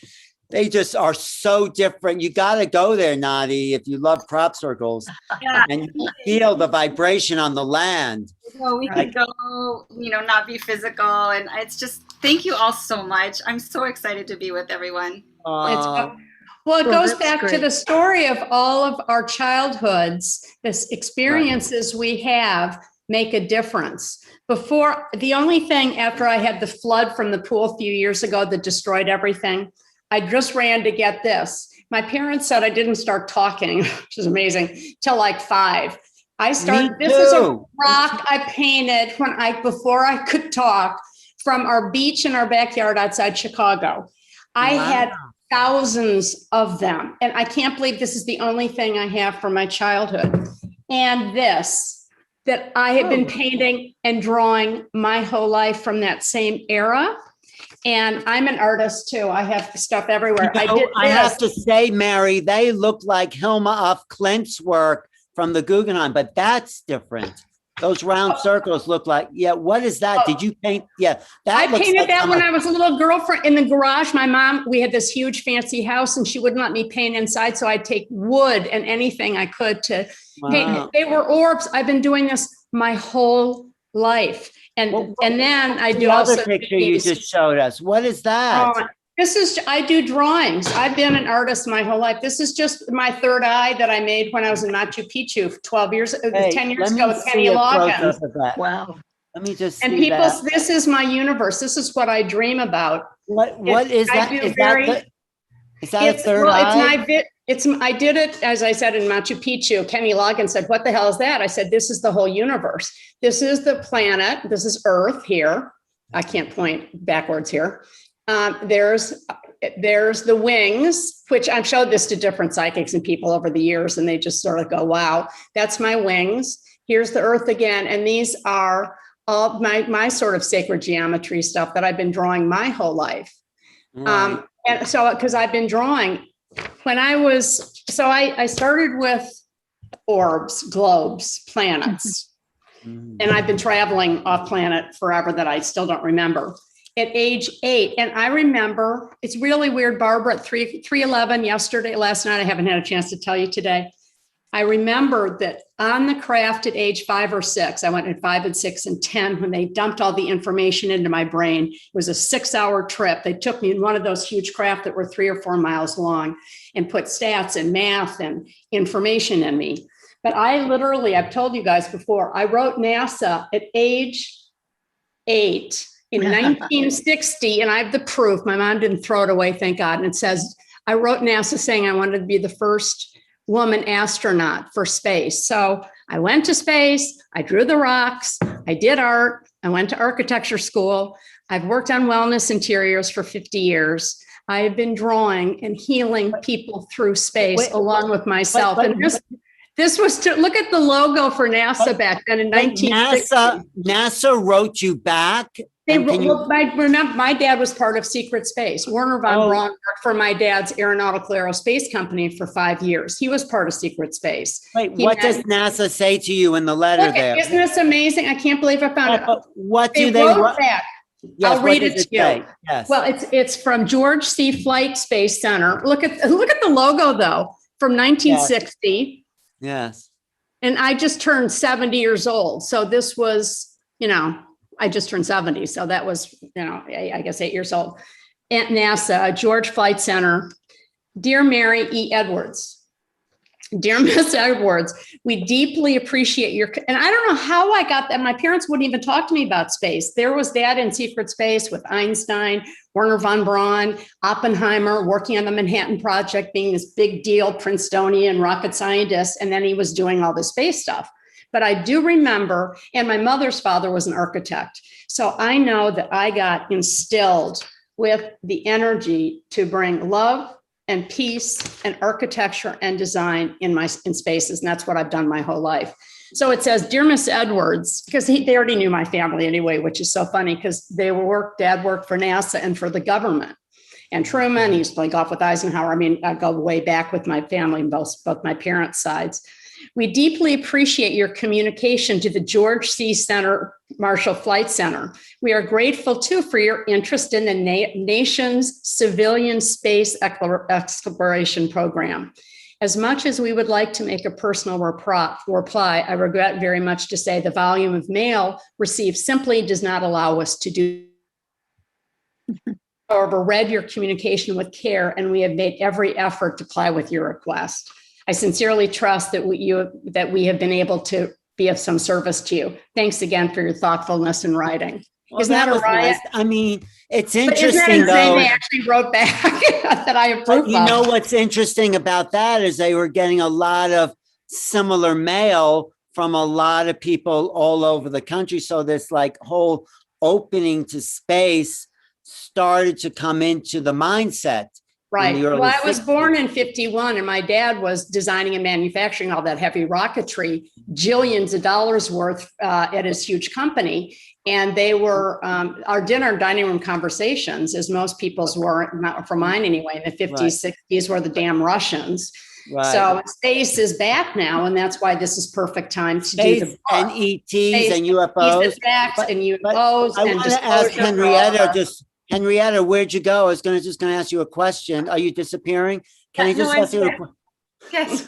they just are so different. You got to go there, Nadi, if you love crop circles. Yeah. And you feel the vibration on the land. Well, we can go, not be physical. And it's just, thank you all so much. I'm so excited to be with everyone. Well, it goes back to the story of all of our childhoods. This experiences we have make a difference. Before, the only thing after I had the flood from the pool a few years ago that destroyed everything, I just ran to get this. My parents said I didn't start talking, which is amazing, till like 5. I started, this is a rock I painted before I could talk, from our beach in our backyard outside Chicago. I had thousands of them. And I can't believe this is the only thing I have from my childhood. And this, that I have been painting and drawing my whole life from that same era. And I'm an artist too. I have stuff everywhere. I have to say, Mary, they look like Hilma af Klint's work from the Guggenheim, but that's different. Those round circles look like, what is that? Did you paint? Yeah, I painted that when I was a little girlfriend in the garage. My mom, we had this huge fancy house and she wouldn't let me paint inside. So I'd take wood and anything I could to paint. They were orbs. I've been doing this my whole life. And then I do also. The other picture you just showed us. What is that? I do drawings. I've been an artist my whole life. This is just my third eye that I made when I was in Machu Picchu 10 years ago with Kenny Loggins. Wow. Let me just and see people, this is my universe. This is what I dream about. What is that? Is that a third eye? I did it, as I said, in Machu Picchu. Kenny Loggins said, "What the hell is that?" I said, "This is the whole universe. This is the planet. This is Earth here." I can't point backwards here. There's the wings, which I've showed this to different psychics and people over the years, and they just sort of go, "Wow, that's my wings." Here's the Earth again. And these are all my sort of sacred geometry stuff that I've been drawing my whole life. Right. And so, because I've been drawing when I started with orbs, globes, planets, and I've been traveling off planet forever that I still don't remember. At age 8, and I remember, it's really weird, Barbara, at 3:11 last night, I haven't had a chance to tell you today. I remember that on the craft at age 5 or 6, I went at 5 and 6 and 10 when they dumped all the information into my brain. It was a 6-hour trip. They took me in one of those huge craft that were 3 or 4 miles long and put stats and math and information in me. But I literally, I've told you guys before, I wrote NASA at age 8 in 1960, and I have the proof. My mom didn't throw it away, thank God. And it says, I wrote NASA saying I wanted to be the first woman astronaut for space. So I went to space, I drew the rocks, I did art, I went to architecture school. I've worked on wellness interiors for 50 years. I have been drawing and healing people through space along with myself. And this was to look at the logo for NASA back then in 1960. NASA wrote you back. My dad was part of Secret Space. Werner von Braun worked for my dad's aeronautical aerospace company for 5 years. He was part of Secret Space. Wait, what does NASA say to you in the letter there? Isn't this amazing? I can't believe I found it. What do they wrote back? Yes, I'll read it to you. Yes. Well, it's from George C. Flight Space Center. Look at the logo though, from 1960. Yes. And I just turned 70 years old. So this was, I just turned 70. So that was, I guess 8 years old. At NASA, George Flight Center. Dear Mary E. Edwards, dear Miss Edwards, we deeply appreciate and I don't know how I got that. My parents wouldn't even talk to me about space. There was Dad in Secret Space with Einstein, Werner von Braun, Oppenheimer, working on the Manhattan Project, being this big deal Princetonian rocket scientist. And then he was doing all the space stuff. But I do remember, and my mother's father was an architect. So I know that I got instilled with the energy to bring love and peace and architecture and design in spaces. And that's what I've done my whole life. So it says, Dear Miss Edwards, because they already knew my family anyway, which is so funny because Dad worked for NASA and for the government. And Truman, he used to play golf with Eisenhower. I mean, I go way back with my family, both my parents' sides. We deeply appreciate your communication to the George C. Center Marshall Flight Center. We are grateful, too, for your interest in the nation's civilian space exploration program. As much as we would like to make a personal reply, I regret very much to say the volume of mail received simply does not allow us to do. However, read your communication with care, and we have made every effort to comply with your request. I sincerely trust that we have been able to be of some service to you. Thanks again for your thoughtfulness in writing. Well, Isn't that a was riot? nice. I mean, it's But isn't that interesting insane? though. They actually wrote back that I approve But you know what's interesting about that is they were getting a lot of similar mail from a lot of people all over the country. So this like whole opening to space started to come into the mindset. Right. Well, I was born in 51 and my dad was designing and manufacturing all that heavy rocketry, jillions of dollars worth at his huge company. And they were our dining room conversations, as most people's were, not for mine anyway, in the 50s, 60s, were the damn Russians. Right. So space is back now, and that's why this is perfect time to do the book. And ETs and UFOs. And UFOs. I want to ask Henrietta, Henrietta, where'd you go? I was just going to ask you a question. Are you disappearing? Can I just ask you a question? Yes.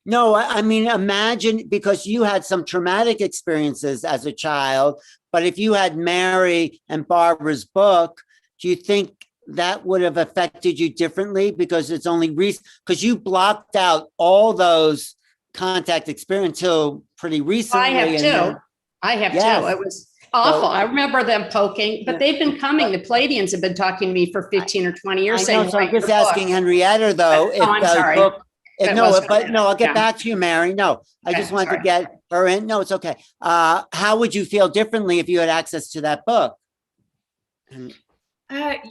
No, I mean, imagine, because you had some traumatic experiences as a child, but if you had Mary and Barbara's book, do you think that would have affected you differently? Because it's only recent, because you blocked out all those contact experience until pretty recently. I have too. It was awful. I remember them poking, but they've been coming. The Palladians have been talking to me for 15 or 20 years. I know, so I'm just asking Henrietta though, if the book, I'll get back to you, Mary. No, I just wanted to get her in. No, it's okay. How would you feel differently if you had access to that book? I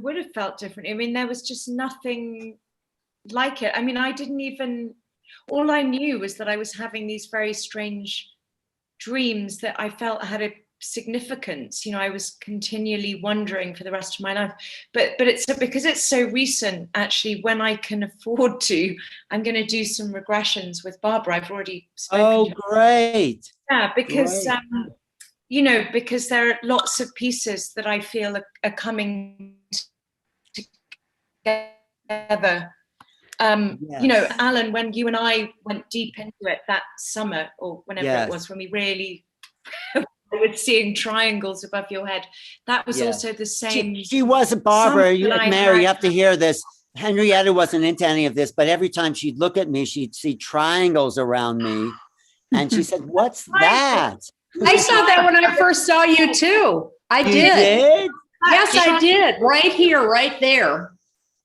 would have felt different. I mean, there was just nothing like it. I mean, all I knew was that I was having these very strange dreams that I felt had a significance. I was continually wondering for the rest of my life, but it's because it's so recent. Actually, when I can afford to, I'm going to do some regressions with Barbara. I've already spoken. Oh, great! Yeah, because because there are lots of pieces that I feel are coming together. Alan, when you and I went deep into it that summer, or whenever it was, when we really were seeing triangles above your head, that was also the same. She wasn't, Barbara, Mary, you have to hear this. Henrietta wasn't into any of this, but every time she'd look at me, she'd see triangles around me. And she said, "What's that?" I saw that when I first saw you too. I did. Yes, I did. Right here, right there.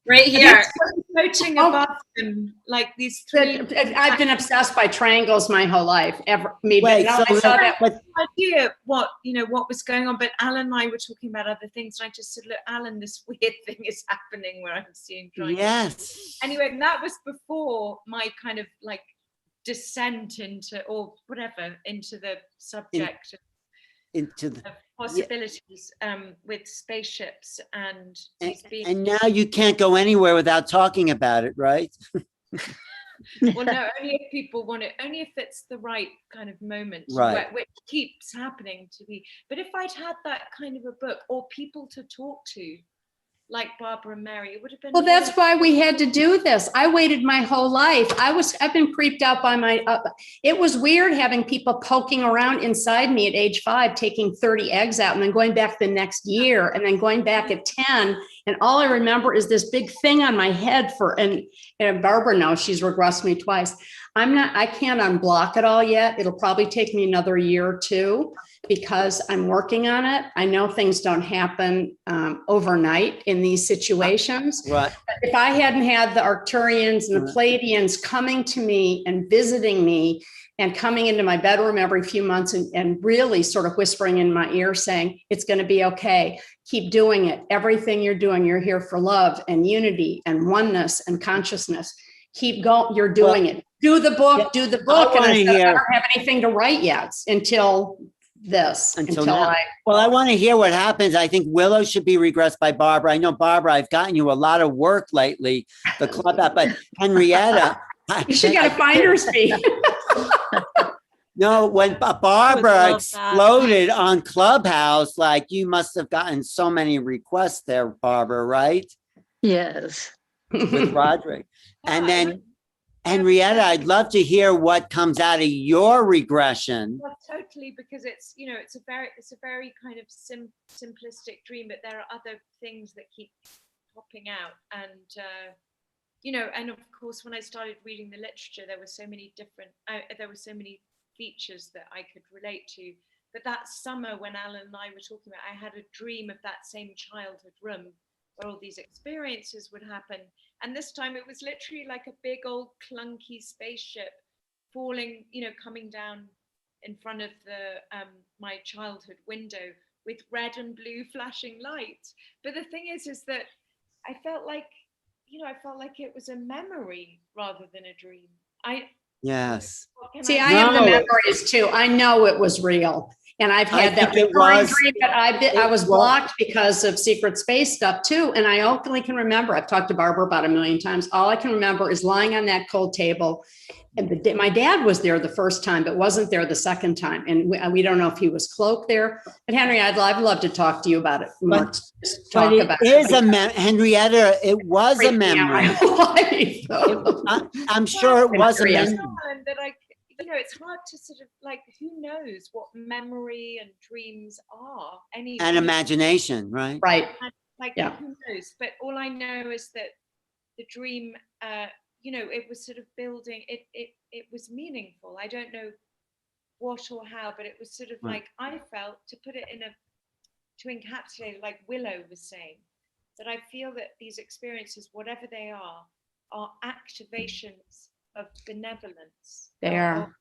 Right here. Floating above them, like these three. I've been obsessed by triangles my whole life. I saw that. Idea what was going on, but Alan and I were talking about other things, and I just said, "Look, Alan, this weird thing is happening where I'm seeing triangles." Yes. Anyway, that was before my kind of like descent into, or whatever, into the subject into the possibilities with spaceships and now you can't go anywhere without talking about it, right? Well, no, only if people want it, only if it's the right kind of moment, right? Which keeps happening to me. But if I'd had that kind of a book or people to talk to, like Barbara and Mary, it would have been. Well, that's why we had to do this. I waited my whole life. I've been creeped out by it was weird having people poking around inside me at age 5, taking 30 eggs out and then going back the next year and then going back at 10. And all I remember is this big thing on my head and Barbara knows, she's regressed me twice. I can't unblock it all yet. It'll probably take me another year or two because I'm working on it. I know things don't happen overnight in these situations. Right. But if I hadn't had the Arcturians and the Palladians coming to me and visiting me and coming into my bedroom every few months and really sort of whispering in my ear saying, "It's going to be okay. Keep doing it. Everything you're doing, you're here for love and unity and oneness and consciousness. Keep going. You're doing it. Do the book, do the book." And I don't have anything to write yet until I want to hear what happens. I think Willow should be regressed by Barbara. I know, Barbara, I've gotten you a lot of work lately, the club app, but Henrietta. You should get a finder's fee. No, when Barbara exploded on Clubhouse, like you must have gotten so many requests there, Barbara, right? Yes. With Roderick. And then Henrietta, I'd love to hear what comes out of your regression. Well, totally, because it's a very kind of simplistic dream, but there are other things that keep popping out, and of course, when I started reading the literature, there were so many different, there were so many features that I could relate to, But that summer when Alan and I were talking about, I had a dream of that same childhood room where all these experiences would happen. And this time it was literally like a big old clunky spaceship falling, coming down in front of my childhood window with red and blue flashing lights. But the thing is that I felt like it was a memory rather than a dream. Yes. See, I have the memories too. I know it was real. And I've had that recurring dream that I was blocked because of secret space stuff too. And I only can remember, I've talked to Barbara about 1 million times. All I can remember is lying on that cold table. And my dad was there the first time, but wasn't there the second time. And we don't know if he was cloaked there. But Henry, I'd love to talk to you about it. Henrietta, it was a memory. I'm sure it was a memory. It's hard to sort of like, who knows what memory and dreams are anyway. And imagination, right? Right. And who knows? But all I know is that the dream, it was sort of building, it was meaningful. I don't know what or how, but it was sort of like, I felt, to put it to encapsulate it, like Willow was saying, that I feel that these experiences, whatever they are activations of benevolence. They are.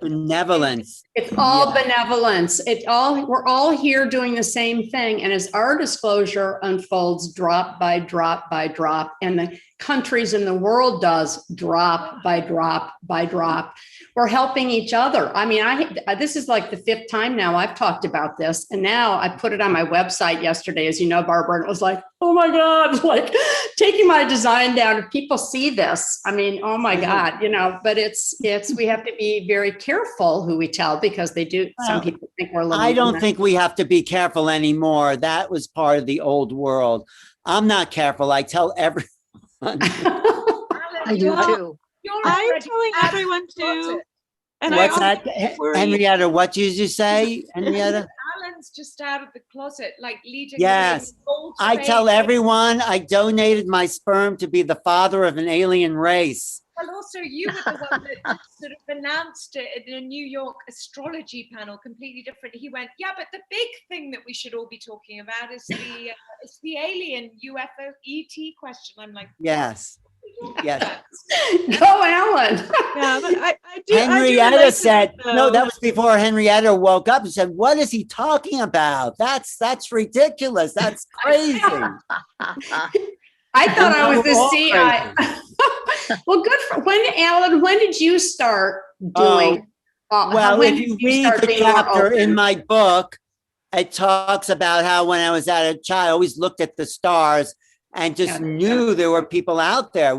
Benevolence. It's all benevolence. We're all here doing the same thing. And as our disclosure unfolds drop by drop by drop, and the countries in the world does drop by drop by drop, we're helping each other. I mean, this is like the 5th time now I've talked about this. And now I put it on my website yesterday, as you know, Barbara, and it was like, oh my God, like taking my design down. If people see this, I mean, oh my God, but we have to be very careful who we tell, because they do. Some people think we're living. I don't think we have to be careful anymore. That was part of the old world. I'm not careful. I tell everyone. I do too. I'm telling everyone too. And what's that, Henrietta? What did you say, Henrietta? Alan's just out of the closet, like leading. Yes, I tell everyone I donated my sperm to be the father of an alien race. Well, also you were the one that sort of announced it in a New York astrology panel, completely different. He went, yeah, but the big thing that we should all be talking about is the alien UFO ET question. I'm like, yes. Yes. Go, Alan. Yeah, but I do. Henrietta said, no, that was before Henrietta woke up and said, what is he talking about? That's ridiculous. That's crazy. I thought I was the CI. Well, good for Alan, when did you start doing? If you read the chapter in my book, it talks about how when I was a child, I always looked at the stars and just knew there were people out there.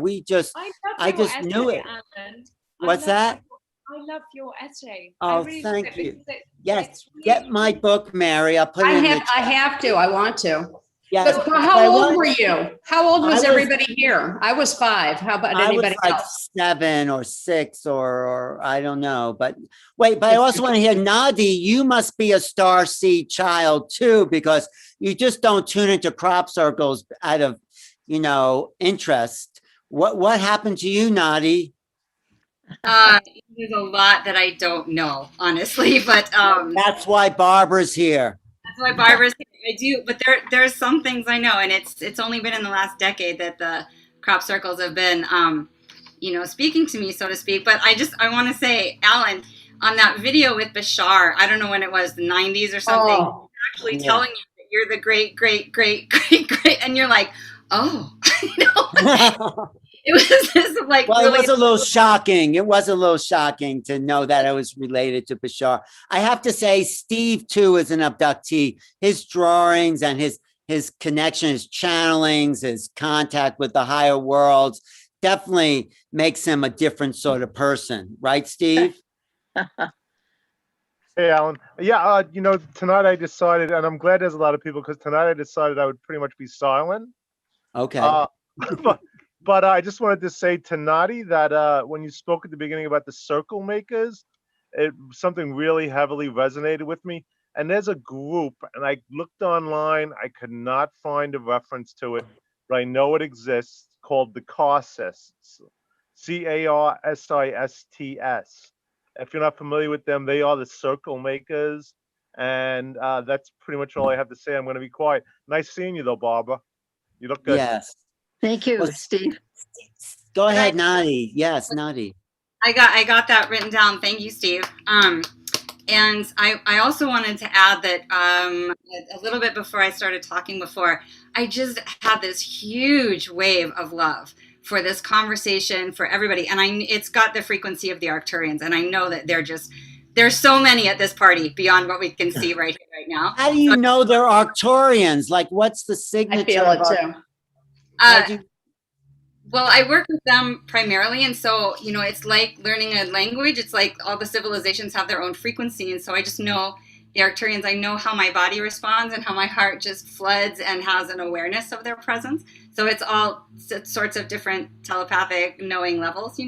I just knew it. Alan. What's that? I love your essay. Oh, really thank you. Yes, really get my book, Mary. I'll put it in I have to. I want to. Yes. But how old were you? How old was everybody here? I was 5. How about anybody else? Like 7 or 6 or I don't know. But wait, but I also want to hear, Nadi, you must be a starseed child too, because you just don't tune into crop circles out of, interest. What happened to you, Nadi? There's a lot that I don't know, honestly, but that's why Barbara's here. That's why Barbara's here. I do, but there's some things I know, and it's only been in the last decade that the crop circles have been, speaking to me, so to speak. But I want to say, Alan, on that video with Bashar, I don't know when it was, the 90s or something, actually telling you that you're the great, great, great, great, great, and you're like, oh, It was just like, well, really, it was a little shocking. It was a little shocking to know that I was related to Bashar. I have to say, Steve too is an abductee. His drawings and his connection, his channelings, his contact with the higher worlds definitely makes him a different sort of person, right, Steve? Hey, Alan. Yeah, tonight I decided, and I'm glad there's a lot of people, because tonight I decided I would pretty much be silent. Okay. But I just wanted to say to Nadi that when you spoke at the beginning about the circle makers, something really heavily resonated with me. And there's a group, and I looked online, I could not find a reference to it, but I know it exists, called the Carsists, Carsists. If you're not familiar with them, they are the circle makers. And that's pretty much all I have to say. I'm going to be quiet. Nice seeing you, though, Barbara. You look good. Yes. Thank you, Well, Steve. Go ahead, Nadi. Yes, Nadi. I got that written down. Thank you, Steve. And I also wanted to add that a little bit before I started talking before, I just had this huge wave of love for this conversation, for everybody. And it's got the frequency of the Arcturians. And I know that there's so many at this party beyond what we can see right here, right now. How do you know they're Arcturians? Like, what's the signature? I feel it too. Well, I work with them primarily, and so, it's like learning a language. It's like all the civilizations have their own frequency, and so I just know the Arcturians. I know how my body responds and how my heart just floods and has an awareness of their presence. So it's all sorts of different telepathic knowing levels,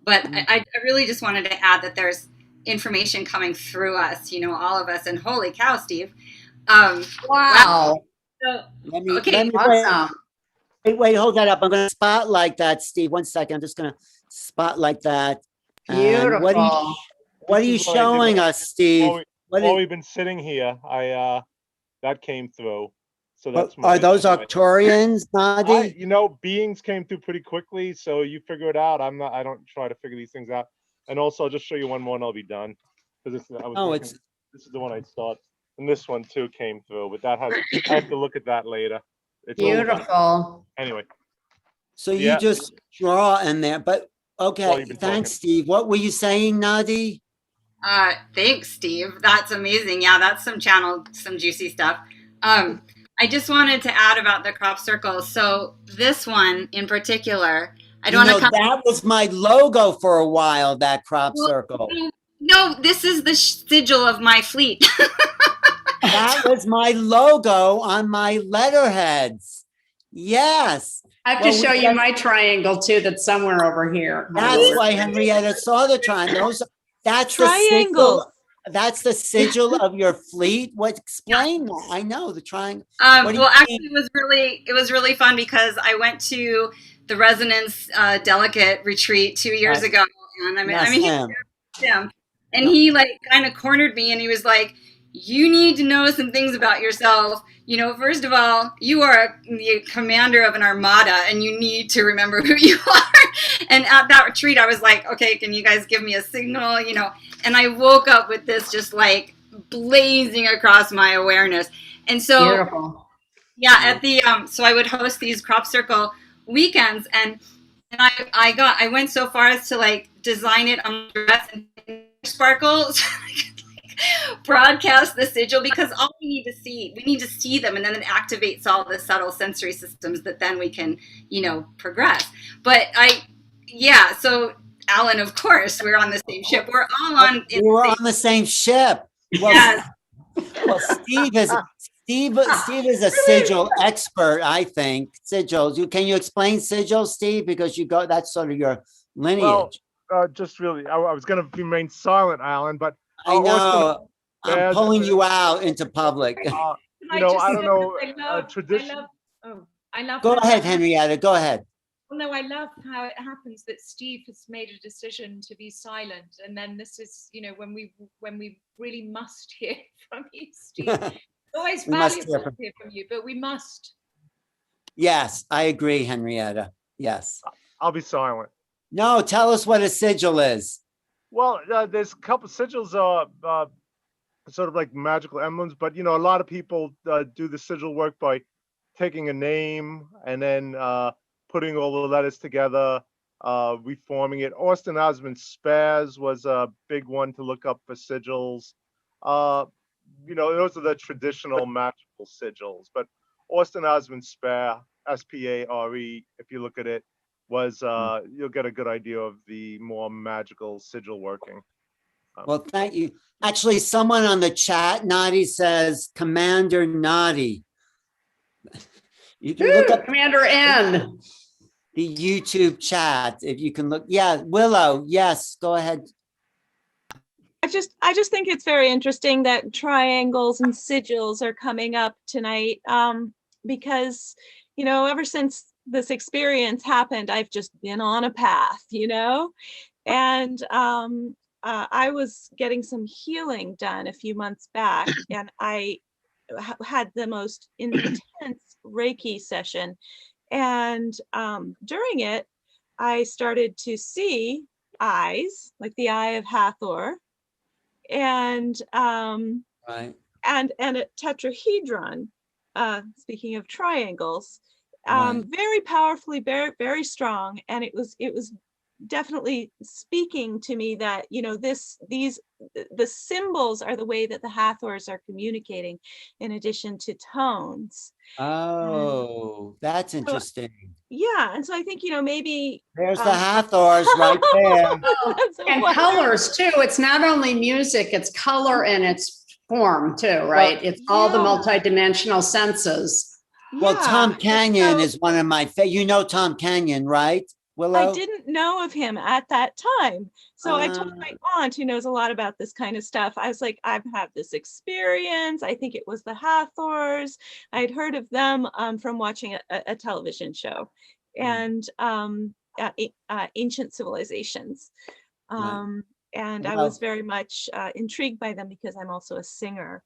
But I really just wanted to add that there's information coming through us, all of us, and holy cow, Steve. Wow. So, Let me Awesome. wait, hold that up. I'm going to spotlight that, Steve. 1 second. I'm just going to spotlight that. And Beautiful. what are you This is what I did showing us, Steve? While we've been sitting here, that came through. So that's Are those Arcturians, Nadi? Beings came through pretty quickly, so you figure it out. I don't try to figure these things out. And also, I'll just show you one more and I'll be done. Because this is the one I'd start. And this one too came through, but I have to look at that later. It's Beautiful. Anyway. So you just draw in there, but okay. Thanks, talking. Steve. What were you saying, Nadi? Thanks, Steve. That's amazing. Yeah, that's some juicy stuff. I just wanted to add about the crop circles. So this one in particular, I don't want to that was my logo for a while, that crop circle. No, this is the sigil of my fleet. That was my logo on my letterheads. Yes. I have to show you my triangle too. That's somewhere over here. That's why Henrietta saw the triangle. That's triangle. That's the sigil of your fleet. Explain that? I know the triangle. Well, actually, it was really fun because I went to the Resonance Delegate retreat 2 years ago, and him. And he kind of cornered me, and he was like, "You need to know some things about yourself. First of all, you are the commander of an armada, and you need to remember who you are." And at that retreat, I was like, "Okay, can you guys give me a signal?" And I woke up with this just blazing across my awareness. And so, beautiful. Yeah, at the so I would host these crop circle weekends, and I went so far as to design it on the dress and sparkles. Broadcast the sigil, because all we need to see them, and then it activates all the subtle sensory systems that then we can progress. But so Alan, of course, we're on the same ship. We're all on the same ship. Well, yes. Well, Steve is a sigil expert, I think. Sigils. Can you explain sigils, Steve? Because that's sort of your lineage. Well, just really, I was going to remain silent, Alan, but I know. I'm pulling you out into public. I don't know. Tradition. I love. Go ahead, Henrietta. Go ahead. Well, no, I love how it happens that Steve has made a decision to be silent, and then this is, when we really must hear from you, Steve. It's always valuable to hear from you, but we must. Yes, I agree, Henrietta. Yes. I'll be silent. No, tell us what a sigil is. Well, there's a couple sigils sort of like magical emblems, but a lot of people do the sigil work by taking a name and then putting all the letters together, reforming it. Austin Osman Spaz was a big one to look up for sigils. Those are the traditional magical sigils, but Austin Osman Spare, S-P-A-R-E, if you look at it, was you'll get a good idea of the more magical sigil working. Well, thank you. Actually, someone on the chat, Nadi, says Commander Nadi. You can look up Commander N. The YouTube chat if you can look. Yeah, Willow. Yes, go ahead. I just think it's very interesting that triangles and sigils are coming up tonight, because ever since this experience happened, I've just been on a path, and I was getting some healing done a few months back, and I had the most intense Reiki session. And during it, I started to see eyes, like the Eye of Hathor, and Right. and a tetrahedron. Speaking of triangles, Right. very powerfully, very strong, and it was definitely speaking to me that, you know, the symbols are the way that the Hathors are communicating, in addition to tones. Oh, that's So, interesting. yeah, and so I think, you know, maybe There's the Hathors right there. so And what- colors too. It's not only music, it's color and its form too, right? It's all the yeah. multidimensional senses. Well, Tom Yeah, Canyon so is one of my favorite. You know Tom Canyon, right, Willow? I didn't know of him at that time. So I told my aunt, who knows a lot about this kind of stuff, I was like, I've had this experience. I think it was the Hathors. I'd heard of them from watching a television show, and Ancient Civilizations. Right. And I Well, was very much intrigued by them because I'm also a singer,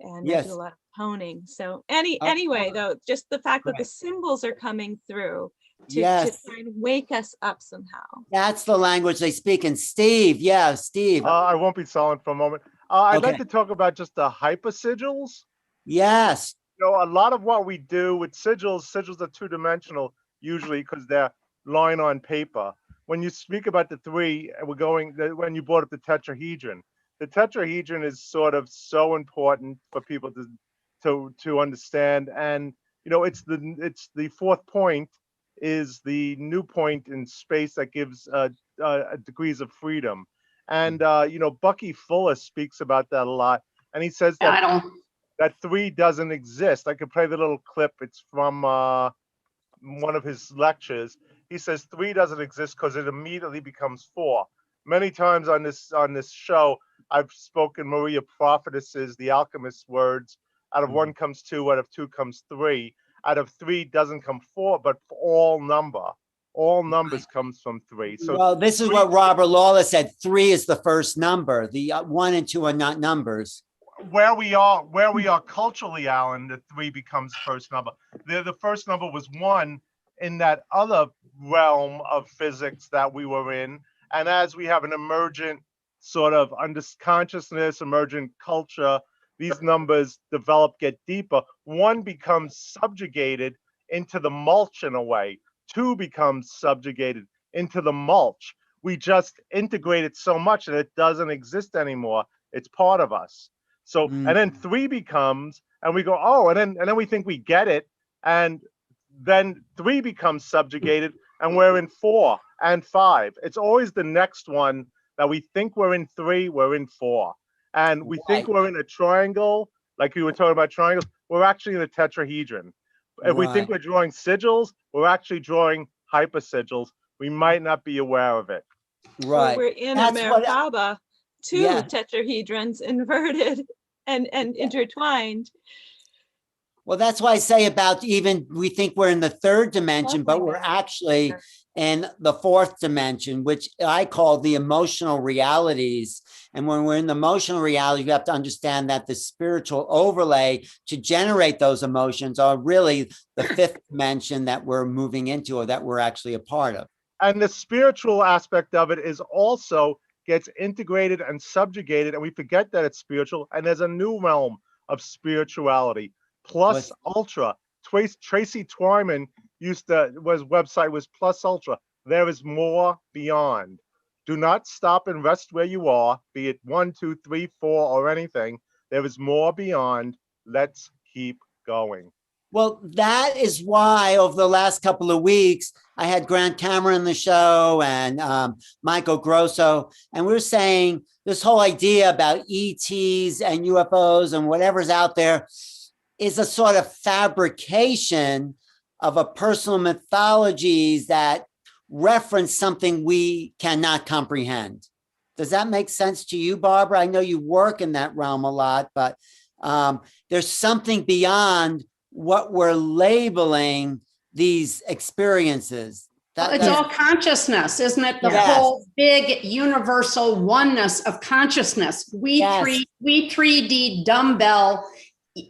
and I yes. do a lot of toning. So anyway, though, just the fact that the symbols are coming through to Yes. try and wake us up somehow. That's the language they speak. And Steve, yeah, Steve. I won't be silent for a moment. I'd like Okay. to talk about just the hypersigils. Yes. You know, a lot of what we do with sigils are two-dimensional usually because they're line on paper. When you speak about the three, when you brought up the tetrahedron is sort of so important for people to understand. And you know, it's the fourth point is the new point in space that gives degrees of freedom. And you know, Bucky Fuller speaks about that a lot, and he says I that don't, that three doesn't exist. I could play the little clip. It's from one of his lectures. He says three doesn't exist because it immediately becomes four. Many times on this show, I've spoken Maria Prophetess's, the alchemist's words. Out of one comes two, out of two comes three. Out of three doesn't come four, but all numbers comes from three. So Well, this is what Robert Lawless said. 3 is the first number. The 1 and 2 are not numbers. where we are culturally, Alan, the three becomes first number. The first number was one in that other realm of physics that we were in. And as we have an emergent sort of consciousness, emergent culture, these numbers develop, get deeper. One becomes subjugated into the mulch in a way. Two becomes subjugated into the mulch. We just integrate it so much that it doesn't exist anymore. It's part of us. So, and then three becomes, and we go, oh, and then we think we get it. And then three becomes subjugated, and we're in 4 and 5. It's always the next one that we think we're in 3, we're in 4. And we think we're in a triangle, like we were talking about triangles, we're actually in a tetrahedron. If we think we're drawing sigils, we're actually drawing hypersigils. We might not be aware of it. Right. We're in a Merkaba, two tetrahedrons inverted and intertwined. Well, that's why I say about even we think we're in the 3rd dimension, but we're actually in the 4th dimension, which I call the emotional realities. And when we're in the emotional reality, you have to understand that the spiritual overlay to generate those emotions are really the 5th dimension that we're moving into, or that we're actually a part of. And the spiritual aspect of it is also gets integrated and subjugated, and we forget that it's spiritual. And there's a new realm of spirituality. Plus Ultra. Tracy Twyman website was Plus Ultra. There is more beyond. Do not stop and rest where you are, be it 1, 2, 3, 4, or anything. There is more beyond. Let's keep going. Well, that is why over the last couple of weeks, I had Grant Cameron on the show and Michael Grosso, and we're saying this whole idea about ETs and UFOs and whatever's out there is a sort of fabrication of a personal mythologies that reference something we cannot comprehend. Does that make sense to you, Barbara? I know you work in that realm a lot, but there's something beyond what we're labeling these experiences. It's all consciousness, isn't it? The Yes. whole big universal oneness of consciousness. We Yes. 3D dumbbell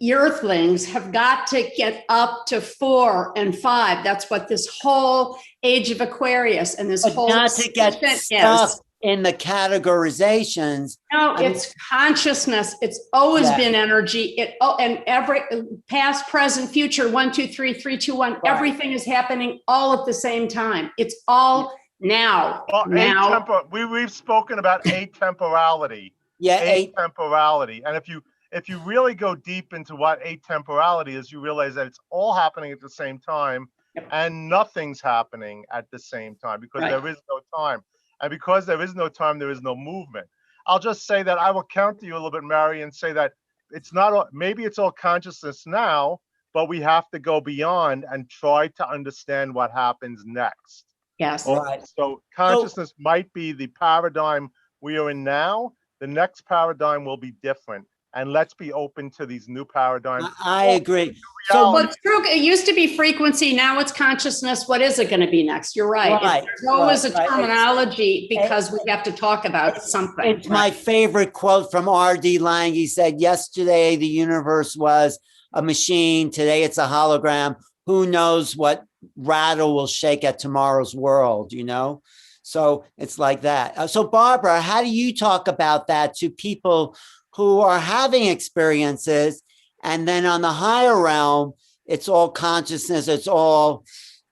earthlings have got to get up to 4 and 5. That's what this whole age of Aquarius and this But whole not to get ascension stuck is. in the categorizations. No, I mean- it's consciousness. It's always Yeah. been energy. And every past, present, future, 1, 2, 3, 3, 2, 1. Right. Everything is happening all at the same time. It's all now. Well, Now. we've spoken about atemporality. Yeah, Atemporality. And if you really go deep into what atemporality is, you realize that it's all happening at the same time and nothing's happening at the same time because Right. there is no time. And because there is no time, there is no movement. I'll just say that I will counter you a little bit, Mary, and say that it's not all, maybe it's all consciousness now, but we have to go beyond and try to understand what happens next. Yes. Right. So consciousness might be the paradigm we are in now. The next paradigm will be different. And let's be open to these new paradigms. I agree. So reality. Well, it's true. It used to be frequency. Now it's consciousness. What is it going to be next? You're right. Right, There's always right, a right. terminology because we have to talk about something. It's my favorite quote from R.D. Laing. He said, yesterday the universe was a machine. Today it's a hologram. Who knows what rattle will shake at tomorrow's world, you know? So it's like that. So Barbara, how do you talk about that to people who are having experiences, and then on the higher realm, it's all consciousness, it's all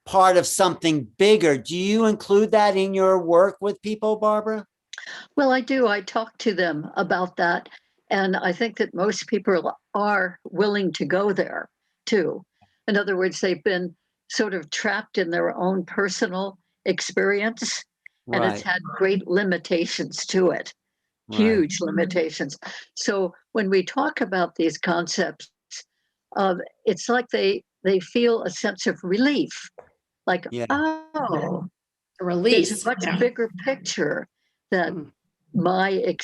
part of something bigger? Do you include that in your work with people, Barbara? Well, I do. I talk to them about that. And I think that most people are willing to go there too. In other words, they've been sort of trapped in their own personal experience, and it's had great limitations to it. Huge limitations. So when we talk about these concepts, it's like they feel a sense of relief, like, oh, release. there's a much bigger picture that my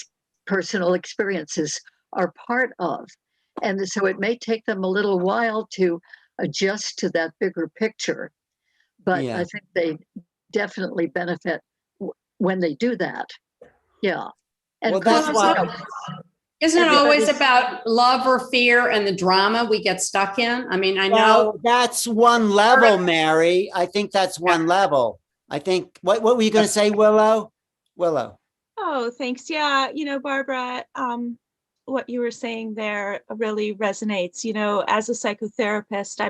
personal experiences are part of. And so it may take them a little while to adjust to that bigger picture, but I think they definitely benefit when they do that. Yeah. And Well, that's why. Isn't it always about love or fear and the drama we get stuck in? I mean, I know. Well, that's one level, Mary. I think that's one level. I think, what were you going to say, Willow? Willow. Oh, thanks. Yeah, Barbara, what you were saying there really resonates. As a psychotherapist,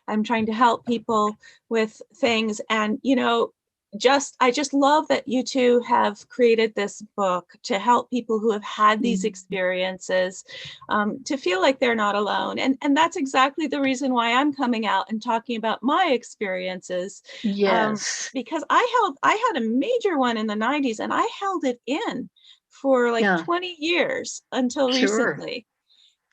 I'm trying to help people with things, and I just love that you two have created this book to help people who have had these experiences to feel like they're not alone. And that's exactly the reason why I'm coming out and talking about my experiences. Yes. Because I had a major one in the 90s, and I held it in for 20 years until recently.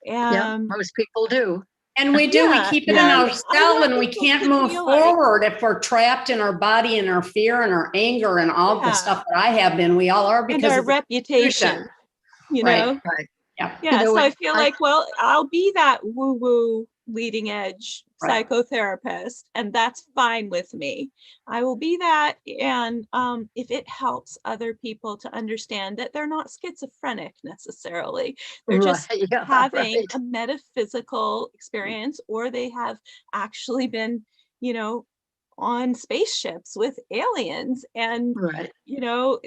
Most people do. And we do, we keep it in our cell, and we can't move forward if we're trapped in our body and our fear and our anger and all the stuff that I have been. We all are, because and our of reputation, Right. Yeah. So I feel like, well, I'll be that woo-woo leading edge psychotherapist, and that's fine with me. I will be that. And if it helps other people to understand that they're not schizophrenic necessarily, they're just having a metaphysical experience, or they have actually been, on spaceships with aliens. And,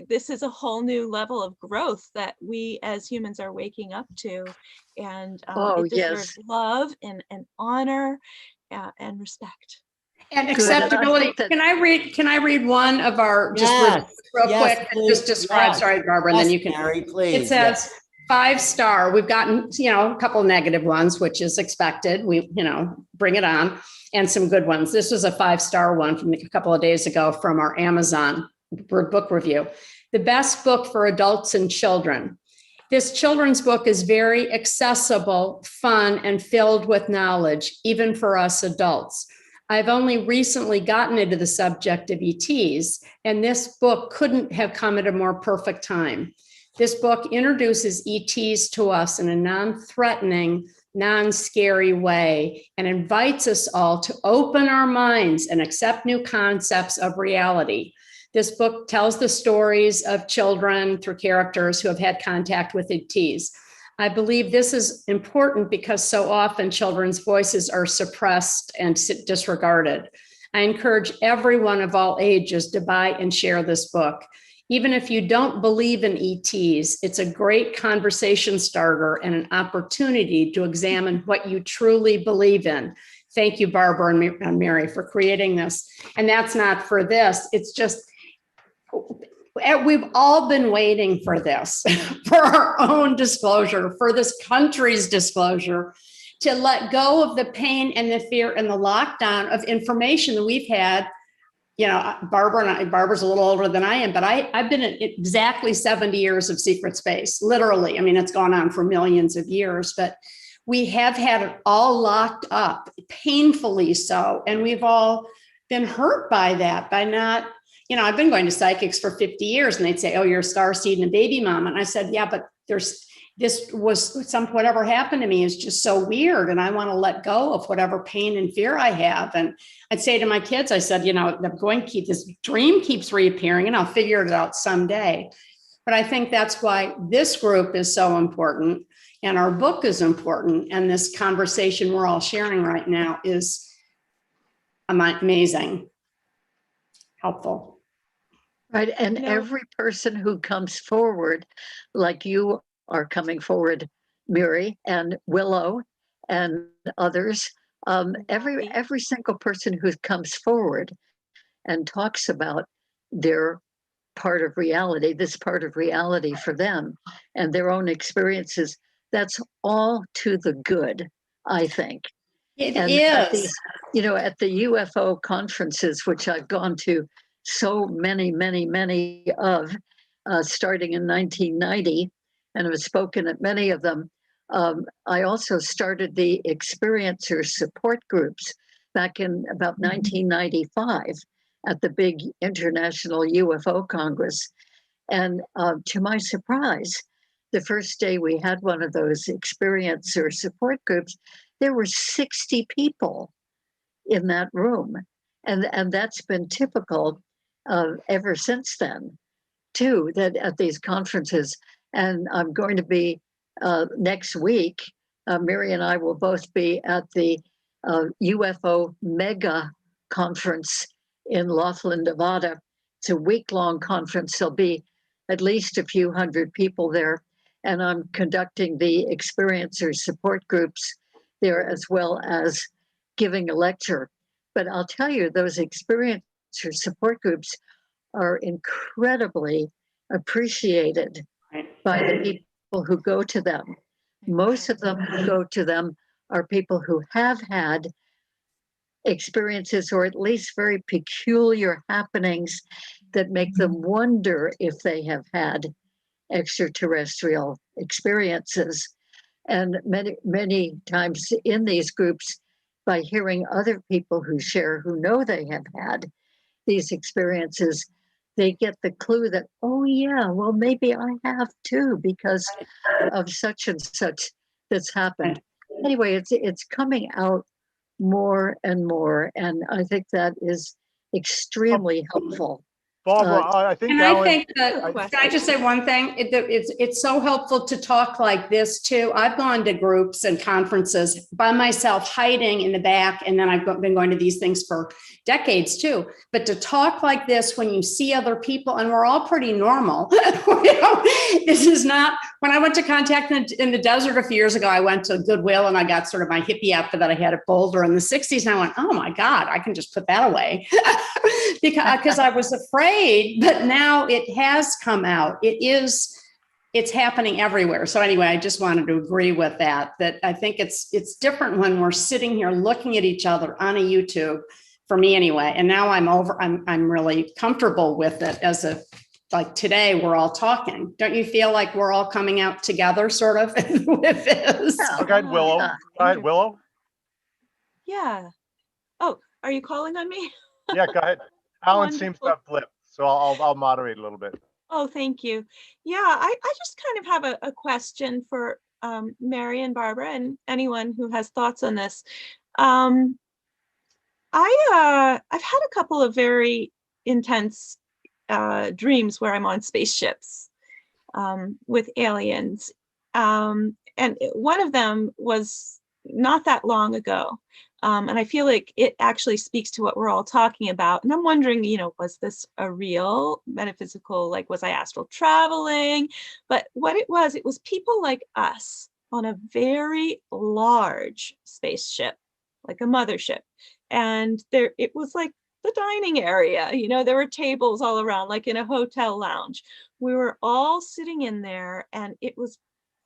this is a whole new level of growth that we as humans are waking up to. And it deserves love and honor and respect. And acceptability. Can I read one of our, just real quick, and just describe, sorry, Barbara, and then you can. Mary, please. It says 5-star. We've gotten, a couple of negative ones, which is expected. We, bring it on, and some good ones. This was a 5-star one from a couple of days ago from our Amazon book review. The best book for adults and children. This children's book is very accessible, fun, and filled with knowledge, even for us adults. I've only recently gotten into the subject of ETs, and this book couldn't have come at a more perfect time. This book introduces ETs to us in a non-threatening, non-scary way and invites us all to open our minds and accept new concepts of reality. This book tells the stories of children through characters who have had contact with ETs. I believe this is important because so often children's voices are suppressed and disregarded. I encourage everyone of all ages to buy and share this book. Even if you don't believe in ETs, it's a great conversation starter and an opportunity to examine what you truly believe in. Thank you, Barbara and Mary, for creating this. And that's not for this, it's just, we've all been waiting for this, for our own disclosure, for this country's disclosure, to let go of the pain and the fear and the lockdown of information that we've had. You know, Barbara's a little older than I am, but I've been in exactly 70 years of secret space, literally. I mean, it's gone on for millions of years, but we have had it all locked up, painfully so. And we've all been hurt by that, by not, you know, I've been going to psychics for 50 years and they'd say, oh, you're a starseed and a baby mama. And I said, yeah, but whatever happened to me is just so weird. And I want to let go of whatever pain and fear I have. And I'd say to my kids, I said, you know, this dream keeps reappearing and I'll figure it out someday. But I think that's why this group is so important and our book is important. And this conversation we're all sharing right now is amazing, helpful. Right. And every person who comes forward, like you are coming forward, Mary and Willow and others, every single person who comes forward and talks about their part of reality, this part of reality for them and their own experiences, that's all to the good, I think. It and is. At the UFO conferences, which I've gone to so many of, starting in 1990, and have spoken at many of them. I also started the experiencer support groups back in about 1995 at the big International UFO Congress. And to my surprise, the first day we had one of those experiencer support groups, there were 60 people in that room. And that's been typical ever since then, too, that at these conferences. And I'm going to be next week, Mary and I will both be at the UFO mega conference in Laughlin, Nevada. It's a week-long conference. There'll be at least a few hundred people there. And I'm conducting the experiencer support groups there as well as giving a lecture. But I'll tell you, those experiencer support groups are incredibly appreciated by the people who go to them. Most of them who go to them are people who have had experiences or at least very peculiar happenings that make them wonder if they have had extraterrestrial experiences. And many times in these groups, by hearing other people who know they have had these experiences, they get the clue that, oh yeah, well, maybe I have too, because of such and such that's happened. Anyway, it's coming out more and more, and I think that is extremely helpful. Barbara, I think can I just say one thing? It's so helpful to talk like this too. I've gone to groups and conferences by myself, hiding in the back, and then I've been going to these things for decades too. But to talk like this when you see other people, and we're all pretty normal. This is not, when I went to Contact in the Desert a few years ago, I went to Goodwill and I got sort of my hippie outfit that I had at Boulder in the 60s. And I went, oh my God, I can just put that away because I was afraid. But now it has come out. It's happening everywhere. So anyway, I just wanted to agree with that I think it's different when we're sitting here looking at each other on a YouTube, for me anyway. And now I'm really comfortable with it like today we're all talking. Don't you feel like we're all coming out together sort of with this? Okay, Willow. All right, Willow. Yeah. Oh, are you calling on me? Yeah, go ahead. Alan seems to have flipped, so I'll moderate a little bit. Oh, thank you. Yeah, I just kind of have a question for Mary and Barbara and anyone who has thoughts on this. I've had a couple of very intense dreams where I'm on spaceships with aliens. And one of them was not that long ago. And I feel like it actually speaks to what we're all talking about. And I'm wondering, was this a real metaphysical, like, was I astral traveling? But what it was people like us on a very large spaceship, like a mothership. And it was like the dining area, there were tables all around, like in a hotel lounge. We were all sitting in there, and it was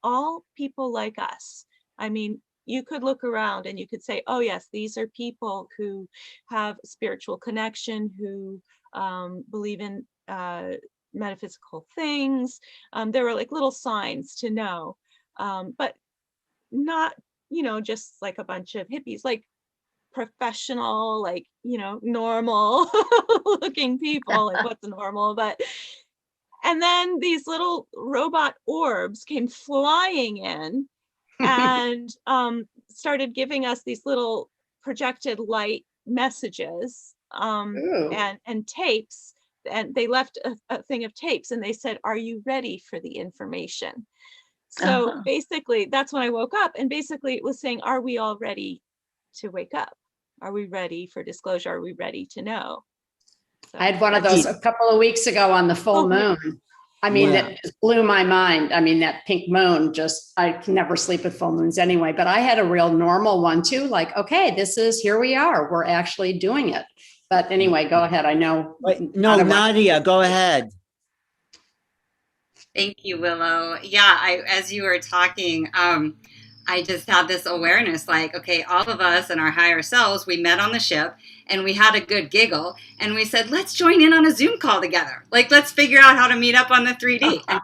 all people like us. I mean, you could look around and you could say, oh yes, these are people who have spiritual connection, who believe in metaphysical things. There were like little signs to know, but not, just like a bunch of hippies, like professional, like, normal looking people, like what's normal, but. And then these little robot orbs came flying in and started giving us these little projected light messages and tapes. And they left a thing of tapes, and they said, are you ready for the information? So basically, that's when I woke up. And basically it was saying, are we all ready to wake up? Are we ready for disclosure? Are we ready to know? So, I had one of those a couple of weeks ago on the full moon. I mean, that just blew my mind. I mean, that pink moon, I can never sleep at full moons anyway, but I had a real normal one too. Like, okay, here we are. We're actually doing it. But anyway, go ahead. I know. No, Nadia, go ahead. Thank you, Willow. Yeah, as you were talking, I just had this awareness, like, okay, all of us and our higher selves, we met on the ship and we had a good giggle, and we said, let's join in on a Zoom call together. Like, let's figure out how to meet up on the 3D. And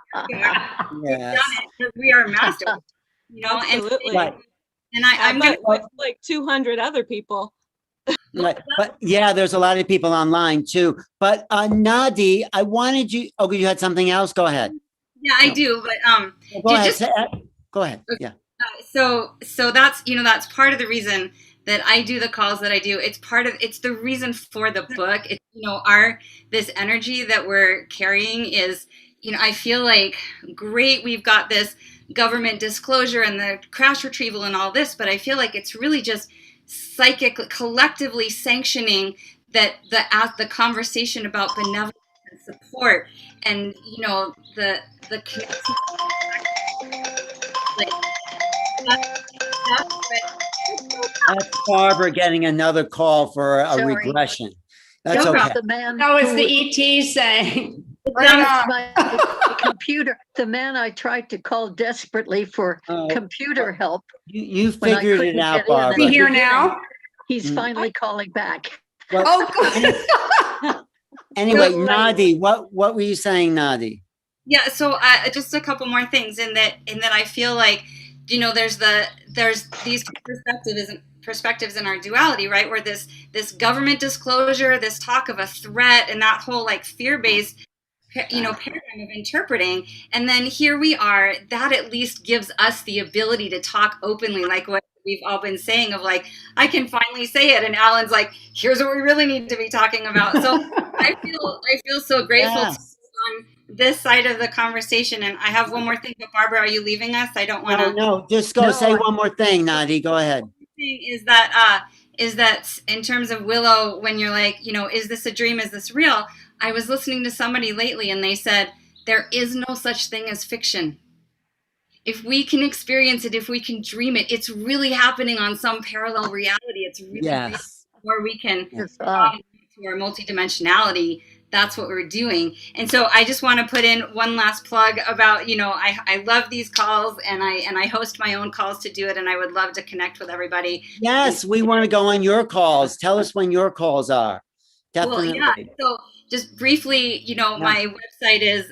we've done it because we are masters, Absolutely. And I'm going to like 200 other people. But yeah, there's a lot of people online too. But Nadi, I wanted you. Oh, you had something else? Go ahead. Yeah, I do. But go ahead. Yeah. So that's that's part of the reason that I do the calls that I do. It's the reason for the book. It's this energy that we're carrying is, I feel like, great, we've got this government disclosure and the crash retrieval and all this, but I feel like it's really just psychic, collectively sanctioning that the conversation about benevolence and support, and the connection, like that's Barbara getting another call for a regression. That's okay. That was the ET saying. My computer. The man I tried to call desperately for computer help. You figured it out, Barbara. Is he here now? He's finally calling back. Well, anyway, Nadi, what were you saying, Nadi? Yeah, so just a couple more things in that I feel like, there's these perspectives in our duality, right? Where this government disclosure, this talk of a threat, and that whole like fear-based paradigm of interpreting, and then here we are, that at least gives us the ability to talk openly, like what we've all been saying, of like, I can finally say it, and Alan's like, here's what we really need to be talking about. So I feel so grateful to be on this side of the conversation. And I have one more thing, but Barbara, are you leaving us? I don't want to. No, just go say one more thing, Nadi. Go ahead. Is that in terms of Willow, when you're like, is this a dream? Is this real? I was listening to somebody lately, and they said, there is no such thing as fiction. If we can experience it, if we can dream it, it's really happening on some parallel reality. It's really where we can to our multidimensionality. That's what we're doing. And so I just want to put in one last plug about, I love these calls, and I host my own calls to do it. And I would love to connect with everybody. Yes, we want to go on your calls. Tell us when your calls are. Definitely. Well, yeah. So just briefly, my website is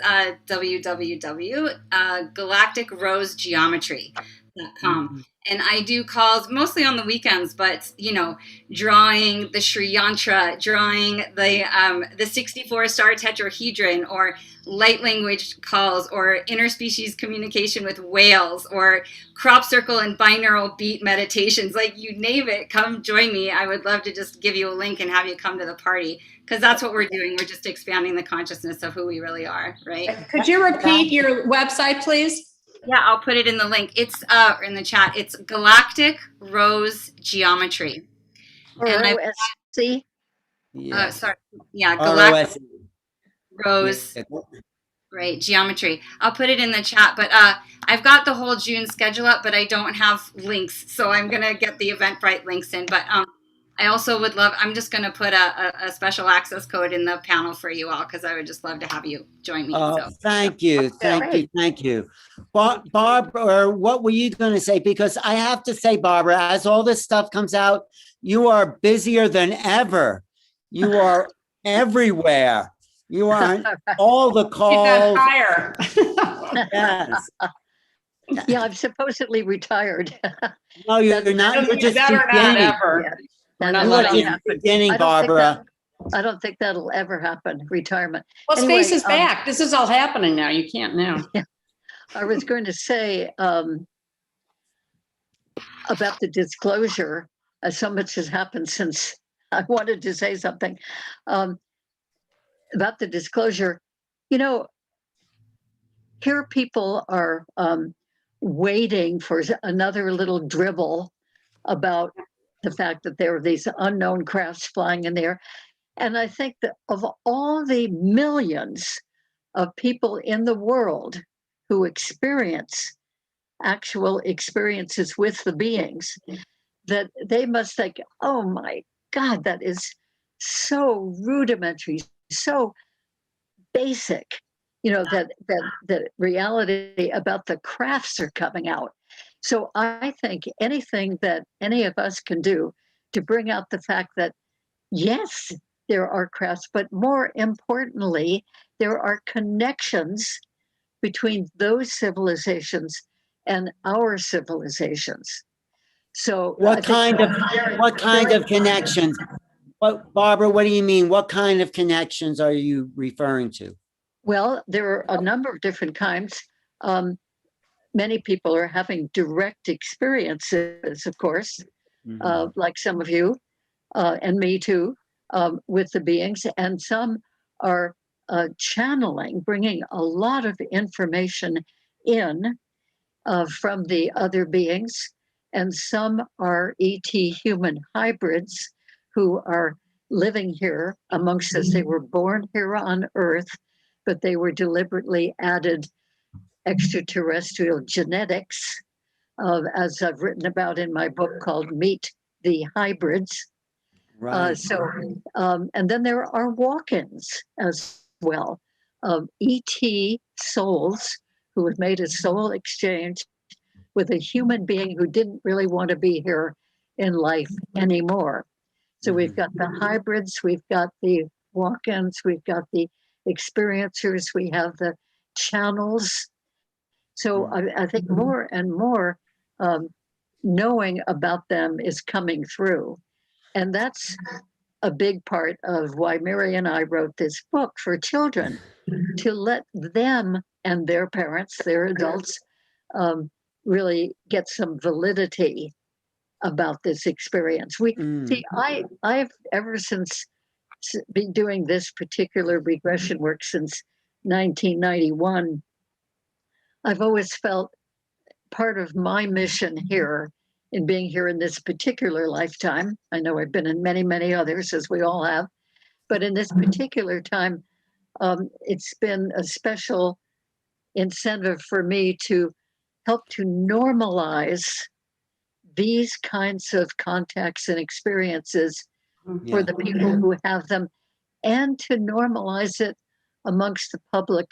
www.galacticrosegeometry. gmail.com. And I do calls mostly on the weekends, but drawing the Sri Yantra, drawing the 64 star tetrahedron, or light language calls, or interspecies communication with whales, or crop circle and binaural beat meditations. Like, you name it, come join me. I would love to just give you a link and have you come to the party, because that's what we're doing. We're just expanding the consciousness of who we really are, right? Could you repeat your website, please? Yeah, I'll put it in the link. It's in the chat. It's Galactic Rose Geometry. ROSC? Sorry. Yeah, Galactic ROSC. Rose, right, Geometry. I'll put it in the chat. But I've got the whole June schedule up, but I don't have links. So I'm going to get the Eventbrite links in. But I also would love, I'm just going to put a special access code in the panel for you all, because I would just love to have you join me. Oh, thank you. Thank you. Barbara, what were you going to say? Because I have to say, Barbara, as all this stuff comes out, you are busier than ever. You are everywhere. You are on all the calls. Higher. Yes. Yeah, I'm supposedly retired. No, you're not. You're just beginning. Beginning, Barbara. I don't think that'll ever happen, retirement. Well, anyway, space is back. This is all happening now. You can't now. Yeah. I was going to say about the disclosure, so much has happened since I wanted to say something about the disclosure. Here people are waiting for another little dribble about the fact that there are these unknown crafts flying in the air. And I think that of all the millions of people in the world who experience actual experiences with the beings, that they must think, oh my God, that is so rudimentary, so basic, that reality about the crafts are coming out. So I think anything that any of us can do to bring out the fact that, yes, there are crafts, but more importantly, there are connections between those civilizations and our civilizations. So what kind of connections? Barbara, what do you mean? What kind of connections are you referring to? Well, there are a number of different kinds. Many people are having direct experiences, of course, like some of you and me too, with the beings. And some are channeling, bringing a lot of information in from the other beings. And some are ET human hybrids who are living here amongst us. They were born here on Earth, but they were deliberately added extraterrestrial genetics, as I've written about in my book called Meet the Hybrids. Right. And then there are walk-ins as well, ET souls who have made a soul exchange with a human being who didn't really want to be here in life anymore. So we've got the hybrids, we've got the walk-ins, we've got the experiencers, we have the channels. So I think more and more knowing about them is coming through. And that's a big part of why Mary and I wrote this book for children, to let them and their parents, their adults, really get some validity about this experience. I've ever since been doing this particular regression work since 1991, I've always felt part of my mission here in being here in this particular lifetime. I know I've been in many, many others, as we all have, but in this particular time, it's been a special incentive for me to help to normalize these kinds of contacts and experiences for the people who have them, and to normalize it amongst the public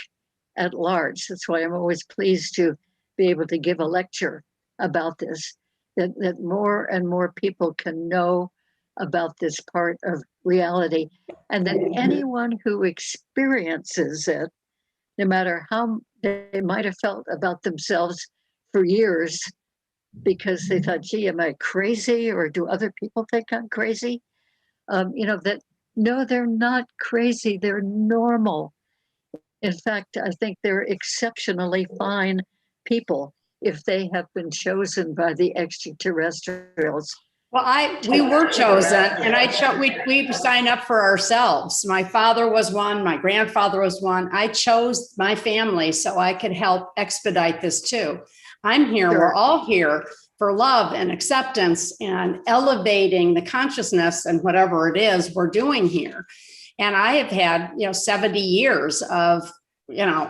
at large. That's why I'm always pleased to be able to give a lecture about this, that more and more people can know about this part of reality, and that anyone who experiences it, no matter how they might have felt about themselves for years, because they thought, gee, am I crazy, or do other people think I'm crazy? That no, they're not crazy. They're normal. In fact, I think they're exceptionally fine people if they have been chosen by the extraterrestrials. Well, we were chosen, and we signed up for ourselves. My father was one, my grandfather was one. I chose my family so I could help expedite this too. I'm here, Sure. We're all here for love and acceptance and elevating the consciousness and whatever it is we're doing here. And I have had, 70 years of,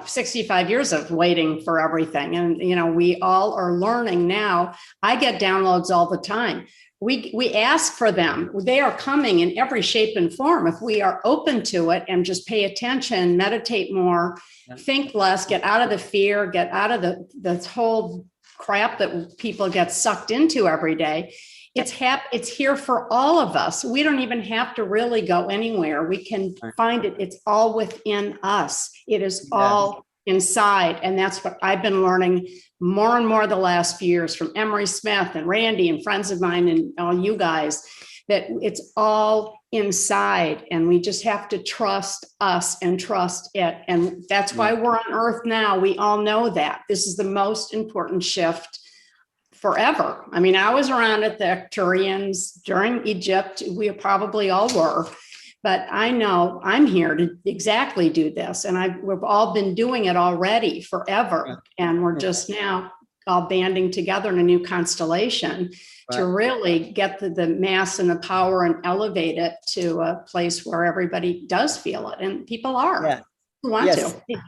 65 years of waiting for everything. And, we all are learning now. I get downloads all the time. We ask for them. They are coming in every shape and form. If we are open to it and just pay attention, meditate more, think less, get out of the fear, get out of the whole crap that people get sucked into every day. It's here for all of us. We don't even have to really go anywhere. We can find it. It's all within us. It is all inside. And that's what I've been learning more and more the last few years from Emery Smith and Randy and friends of mine and all you guys, that it's all inside, and we just have to trust us and trust it. And that's why we're on Earth now. We all know that this is the most important shift forever. I mean, I was around at the Arcturians during Egypt. We probably all were. But I know I'm here to exactly do this. And we've all been doing it already forever. And we're just now all banding together in a new constellation to really get the mass and the power and elevate it to a place where everybody does feel it. And people are who want to.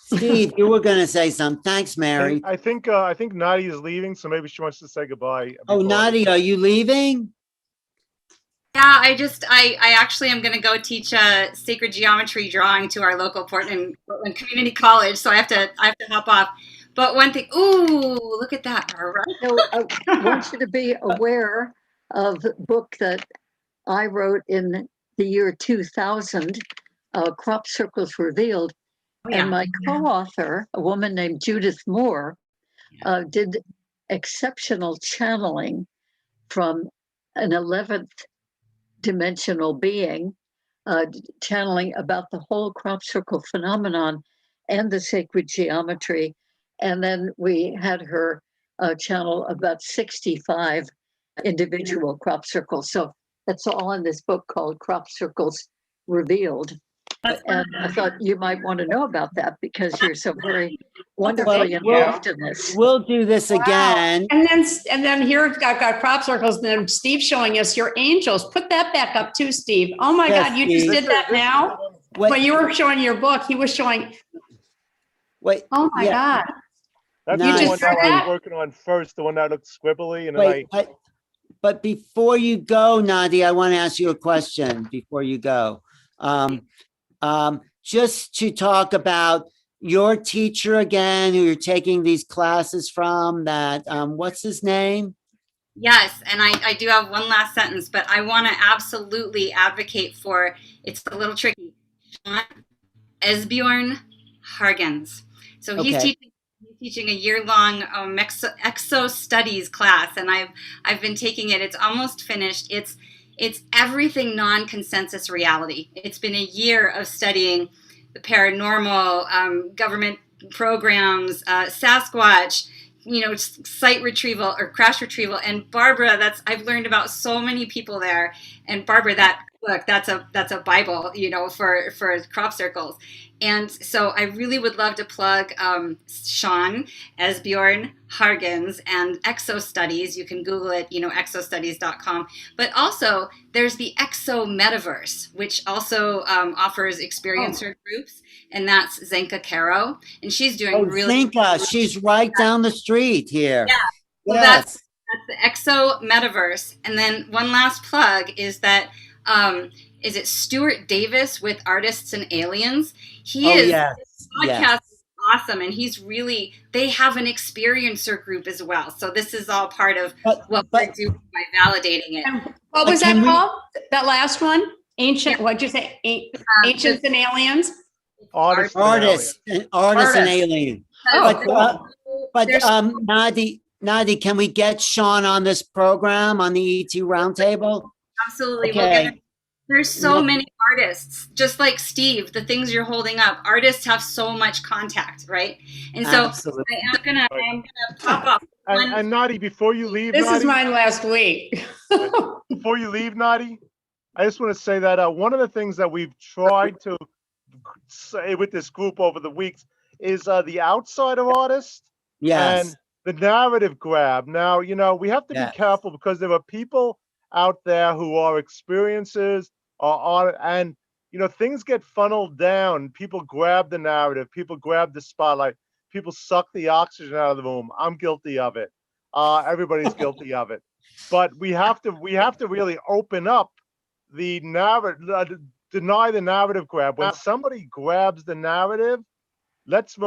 Steve, you were going to say something. Thanks, Mary. I think Nadia is leaving, so maybe she wants to say goodbye. Oh, Nadia, are you leaving? Yeah, I actually am going to go teach sacred geometry drawing to our local Portland Community College, so I have to hop off. But one thing, ooh, look at that, Barbara. So I want you to be aware of a book that I wrote in the year 2000, Crop Circles Revealed. And my co-author, a woman named Judith Moore, did exceptional channeling from an 11th dimensional being, channeling about the whole crop circle phenomenon and the sacred geometry. And then we had her channel about 65 individual crop circles. So that's all in this book called Crop Circles Revealed. And I thought you might want to know about that because you're so very wonderfully involved in this. We'll do this again. And then here I've got crop circles, and then Steve's showing us your angels. Put that back up too, Steve. Oh my God, you just did that now? When you were showing your book, he was showing. Wait. Oh my God. That's the one that I was working on first, the one that looked squibbly. And but before you go, Nadia, I want to ask you a question before you go. Just to talk about your teacher again, who you're taking these classes from, that, what's his name? Yes, and I do have one last sentence, but I want to absolutely advocate for, it's a little tricky, Sean Esbjorn Hargens. So he's teaching a year-long exo studies class, and I've been taking it. It's almost finished. It's everything non-consensus reality. It's been a year of studying the paranormal, government programs, Sasquatch, site retrieval or crash retrieval. And Barbara, I've learned about so many people there. And Barbara, that book, that's a Bible, for crop circles. And so I really would love to plug Sean Esbjorn Hargens and Exo Studies. You can Google it, exostudies.com. But also there's the Exo Metaverse, which also offers experiencer groups. And that's Zenka Caro. And she's doing Zenka, she's right down the street here. Yeah. So that's the Exo Metaverse. And then one last plug is that, is it Stuart Davis with Artists and Aliens? His podcast is awesome, and they have an experiencer group as well. So this is all part of what we're doing by validating it. What was that called? That last one? Ancient, what'd you say? Ancients and Aliens? Artists and Aliens. Nadia, Nadi, can we get Sean on this program on the ET Roundtable? Absolutely. Okay. There's so many artists, just like Steve, the things you're holding up. Artists have so much contact, right? And so Absolutely. I am gonna pop up. And Nadi, before you leave, This is Nadi, mine last week. before you leave, Nadi, I just want to say that one of the things that we've tried to say with this group over the weeks is the outsider artist Yes. and the narrative grab. Now, we have to be Yes. careful because there are people out there who are experiencers and things get funneled down. People grab the narrative, people grab the spotlight, people suck the oxygen out of the room. I'm guilty of it. Everybody's guilty of it. But we have to really open up the narrative, deny the narrative grab. When somebody grabs the narrative, let's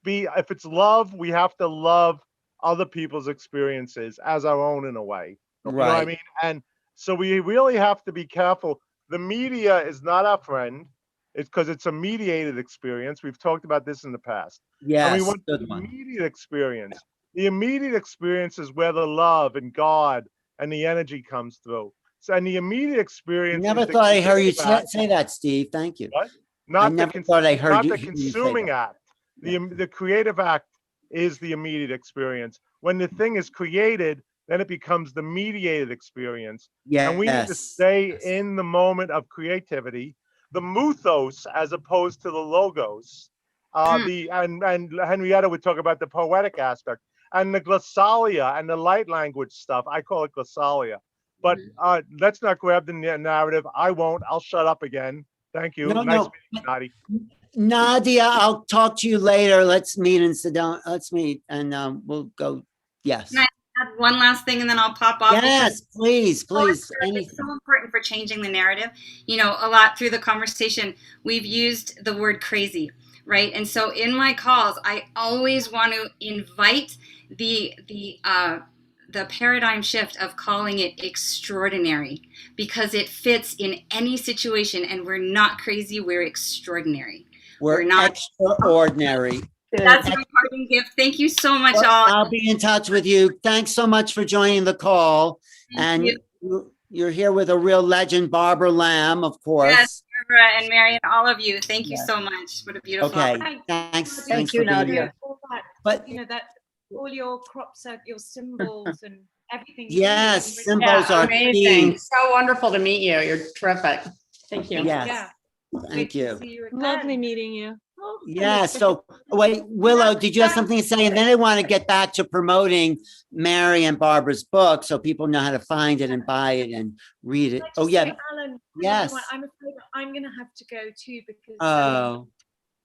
be, if it's love, we have to love other people's experiences as our own in a way. You know what I mean? And so we really have to be careful. The media is not our friend. It's because it's a mediated experience. We've talked about this in the past. Yes. And we want the Good one. immediate experience. The immediate experience is where the love and God and the energy comes through. So, and the immediate experience. Never is the thought I heard you creative act. say that, Steve. Thank you. What? I never thought I heard not you the say consuming that. act. The creative act is the immediate experience. When the thing is created, then it becomes the mediated experience. Yes. And we need to stay in the moment of creativity, the mythos as opposed to the logos. And Henrietta would talk about the poetic aspect and the glossalia and the light language stuff. I call it glossalia. But let's not grab the narrative. I won't. I'll shut up again. Thank you. No, nice no. meeting, Nadi. Nadia, I'll talk to you later. Let's meet in Sedona. Let's meet and we'll go. Yes. Can I add one last thing and then I'll pop off? Yes, please. It's so important for changing the narrative. A lot through the conversation, we've used the word crazy, right? And so in my calls, I always want to invite the paradigm shift of calling it extraordinary, because it fits in any situation, and we're not crazy, we're extraordinary. We're not extraordinary. That's my parting gift. Thank you so much, all. I'll be in touch with you. Thanks so much for joining the call. Thank you. You're here with a real legend, Barbara Lamb, of course. Yes, Barbara and Mary and all of you. Thank you so much. What a beautiful opportunity. Thanks. Thank you, Nadia. But that all your crops are your symbols and everything. Yes, symbols are amazing. So wonderful to meet you. You're terrific. Thank you. Yes. Yeah. Thank you. Lovely meeting you. Oh, yeah. So wait, Willow, did you have something to say? And then I want to get back to promoting Mary and Barbara's book so people know how to find it and buy it and read it. Oh yeah. Alan, yes. I'm afraid I'm going to have to go too because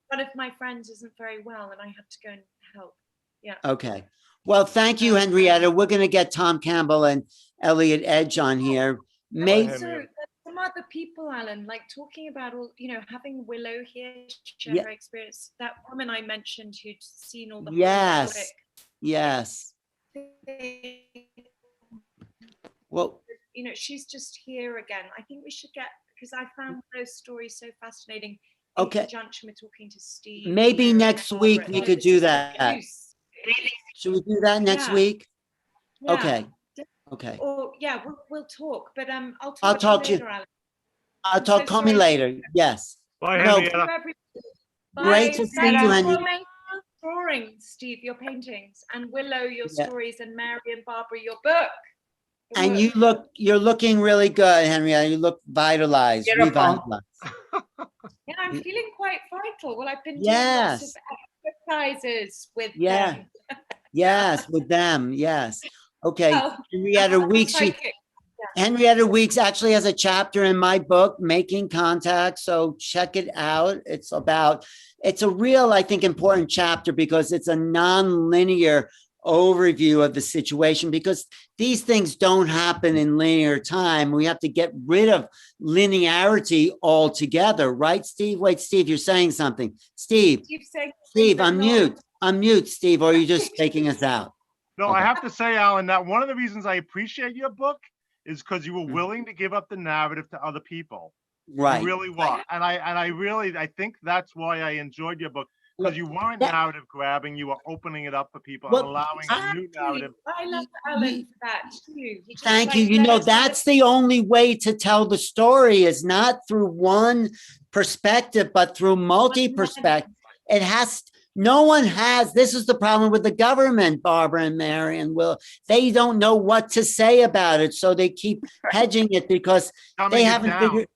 one of my friends isn't very well and I have to go and help. Yeah. Okay. Well, thank you, Henrietta. We're going to get Tom Campbell and Elliot Edge on here. Some other people, Alan, like talking about all, having Willow here share her experience. That woman I mentioned who'd seen all the Yes. Well, she's just here again. I think we should because I found those stories so fascinating. Okay. In conjunction with talking to Steve. Maybe next week we could do that. Should we do that next week? Yeah. Okay. Okay. Or we'll talk. But I'll talk to you later, Alan. Call me later. Yes. Bye, Henrietta. Great to see you, Henrietta. Drawing, Steve, your paintings, and Willow, your stories, and Mary and Barbara, your book. And you're looking really good, Henrietta. You look vitalized, revitalized. Yeah, I'm feeling quite vital. Well, I've been doing lots of exercises with them. Yes, with them. Yes. Okay. Henrietta Weekes. Henrietta Weekes actually has a chapter in my book, Making Contact. So check it out. It's a real, I think, important chapter because it's a non-linear overview of the situation, because these things don't happen in linear time. We have to get rid of linearity altogether, right, Steve? Wait, Steve, you're saying something. Steve, unmute, Steve, or are you just taking us out? No, okay. I have to say, Alan, that one of the reasons I appreciate your book is because you were willing to give up the narrative to other people. Right. You really were. And I think that's why I enjoyed your book, because you weren't that- narrative grabbing, you were opening it up for people Well, and allowing a new narrative. I love Alan for that too. He just, Thank like, you. You let know, us that's the only way to tell the story is not through one perspective, but through multi-perspective. It has, no one has, this is the problem with the government, Barbara and Mary and Will. They don't know what to say about it. So they keep hedging it because Dumbing they it haven't down. figured,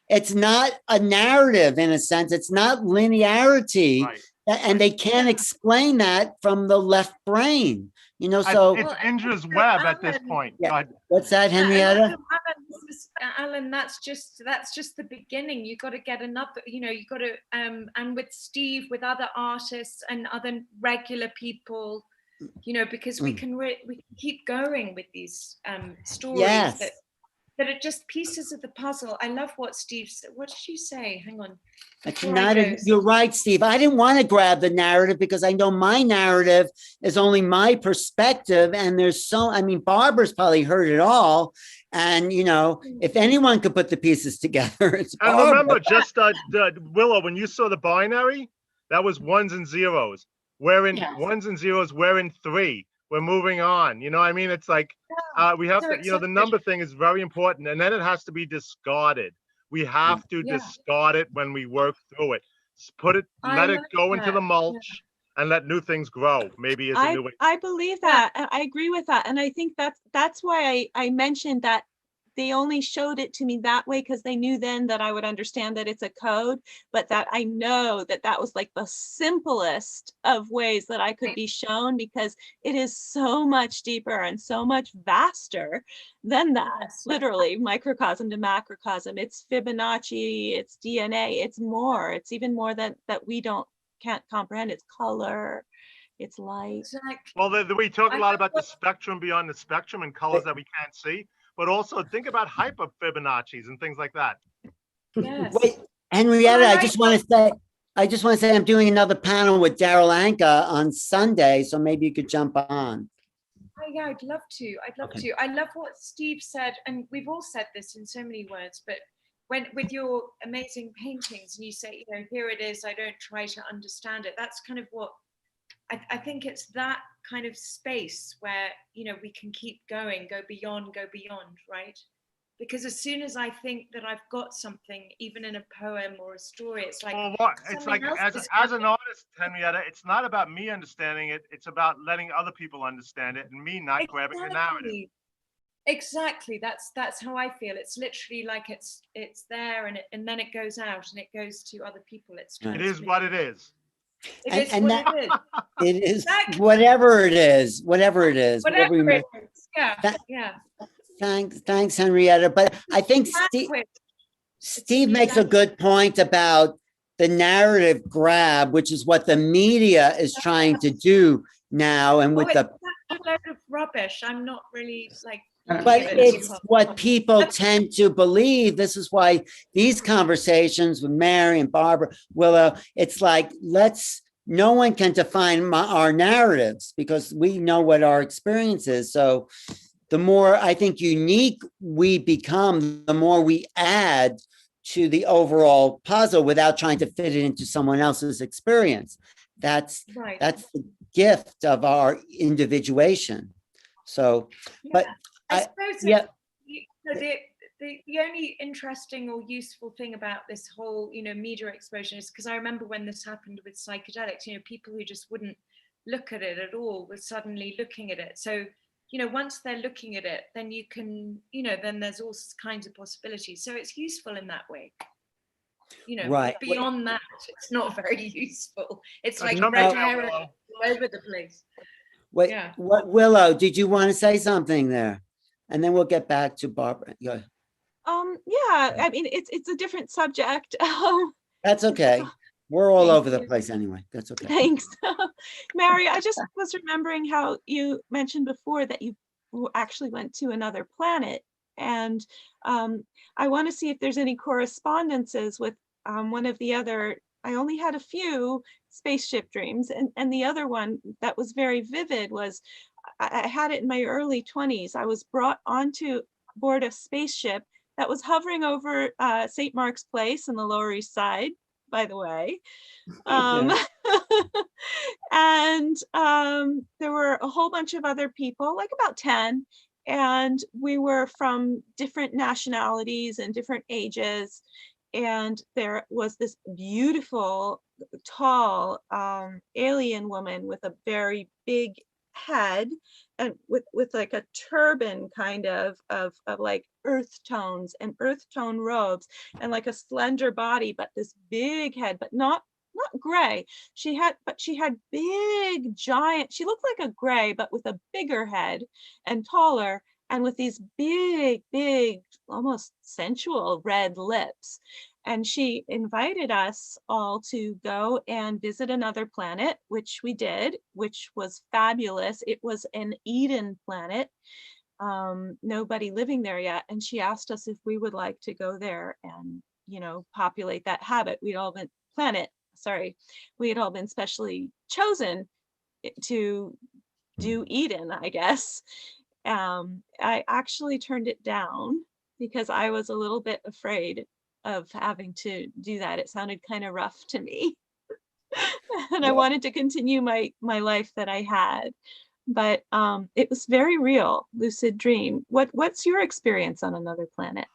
it's not a narrative in a sense. It's not linearity. Right. And they can't explain that from the left brain, you know, so. It's Indra's web at this Alan- point. Yeah. Go ahead. What's that, Yeah, Henrietta? and Alan, that's just the beginning. You got to get another, you got to, and with Steve, with other artists and other regular people, because we can keep going with these stories Yes. that are just pieces of the puzzle. I love what Steve said. What did you say? Hang on. It's Before I not go. you're right, Steve. I didn't want to grab the narrative because I know my narrative is only my perspective. And I mean, Barbara's probably heard it all. And, if anyone could put the pieces together, it's And Barbara. remember, just Willow, when you saw the binary, that was ones and zeros. We're in Yes. ones and zeros. We're in 3. We're moving on. You know what I mean? It's like we have so to, the number thing is very important. And then it has to be discarded. We have to discard it when we work through it. Put it, let it go into the mulch and let new things grow. Maybe it's a new way. I believe that. And I agree with that. And I think that's why I mentioned that they only showed it to me that way because they knew then that I would understand that it's a code, but that I know that was like the simplest of ways that I could be shown because it is so much deeper and so much vaster than that. Literally microcosm to macrocosm. It's Fibonacci, it's DNA, it's more. It's even more that we can't comprehend. It's color, it's light. Exactly. Well, we talk a lot about the spectrum beyond the spectrum and colors that we can't see, but also think about hyper Fibonacci's and things like that. Yes. Wait, Henrietta, I just want to say I'm doing another panel with Darryl Anka on Sunday, so maybe you could jump on. Oh, yeah, I'd love to. I love what Steve said, and we've all said this in so many words, but with your amazing paintings and you say, here it is, I don't try to understand it. That's kind of what I think it's that kind of space where, we can keep going, go beyond, right? Because as soon as I think that I've got something, even in a poem or a story, it's like, it's like as an artist, Henrietta, it's not about me understanding it. It's about letting other people understand it and me not grabbing the narrative. Exactly. That's how I feel. It's literally like it's there and then it goes out and it goes to other people. It is what it is. It is what it is. It is whatever it is. Whatever it is. Yeah. Thanks, Henrietta. But I think Steve makes a good point about the narrative grab, which is what the media is trying to do now. And with it's a load of rubbish. I'm not really like. But it's what people tend to believe. This is why these conversations with Mary and Barbara, Willow, it's like, no one can define our narratives because we know what our experience is. So the more I think unique we become, the more we add to the overall puzzle without trying to fit it into someone else's experience. That's the gift of our individuation. So, but I suppose the only interesting or useful thing about this whole, media explosion is because I remember when this happened with psychedelics, people who just wouldn't look at it at all were suddenly looking at it. So, once they're looking at it, then you can, then there's all kinds of possibilities. So it's useful in that way. Right. Beyond that, it's not very useful. It's like red hair all over the place. Wait, Willow, did you want to say something there? And then we'll get back to Barbara. Yeah, I mean, it's a different subject. That's okay. We're all over the place anyway. That's okay. Thanks. Mary, I just was remembering how you mentioned before that you actually went to another planet. And I want to see if there's any correspondences with one of the other, I only had a few spaceship dreams. And the other one that was very vivid was, I had it in my early 20s. I was brought onto board a spaceship that was hovering over St. Mark's Place in the Lower East Side, by the way. And there were a whole bunch of other people, like about 10, and we were from different nationalities and different ages. And there was this beautiful, tall alien woman with a very big head and with like a turban kind of like earth tones and earth tone robes and like a slender body, but this big head, but not gray. She had big giant, she looked like a gray, but with a bigger head and taller, and with these big, almost sensual red lips. And she invited us all to go and visit another planet, which we did, which was fabulous. It was an Eden planet. Nobody living there yet. And she asked us if we would like to go there and, populate that habit. We had all been specially chosen to do Eden, I guess. I actually turned it down because I was a little bit afraid of having to do that. It sounded kind of rough to me. And I wanted to continue my life that I had. But it was very real, lucid dream. What's your experience on another planet?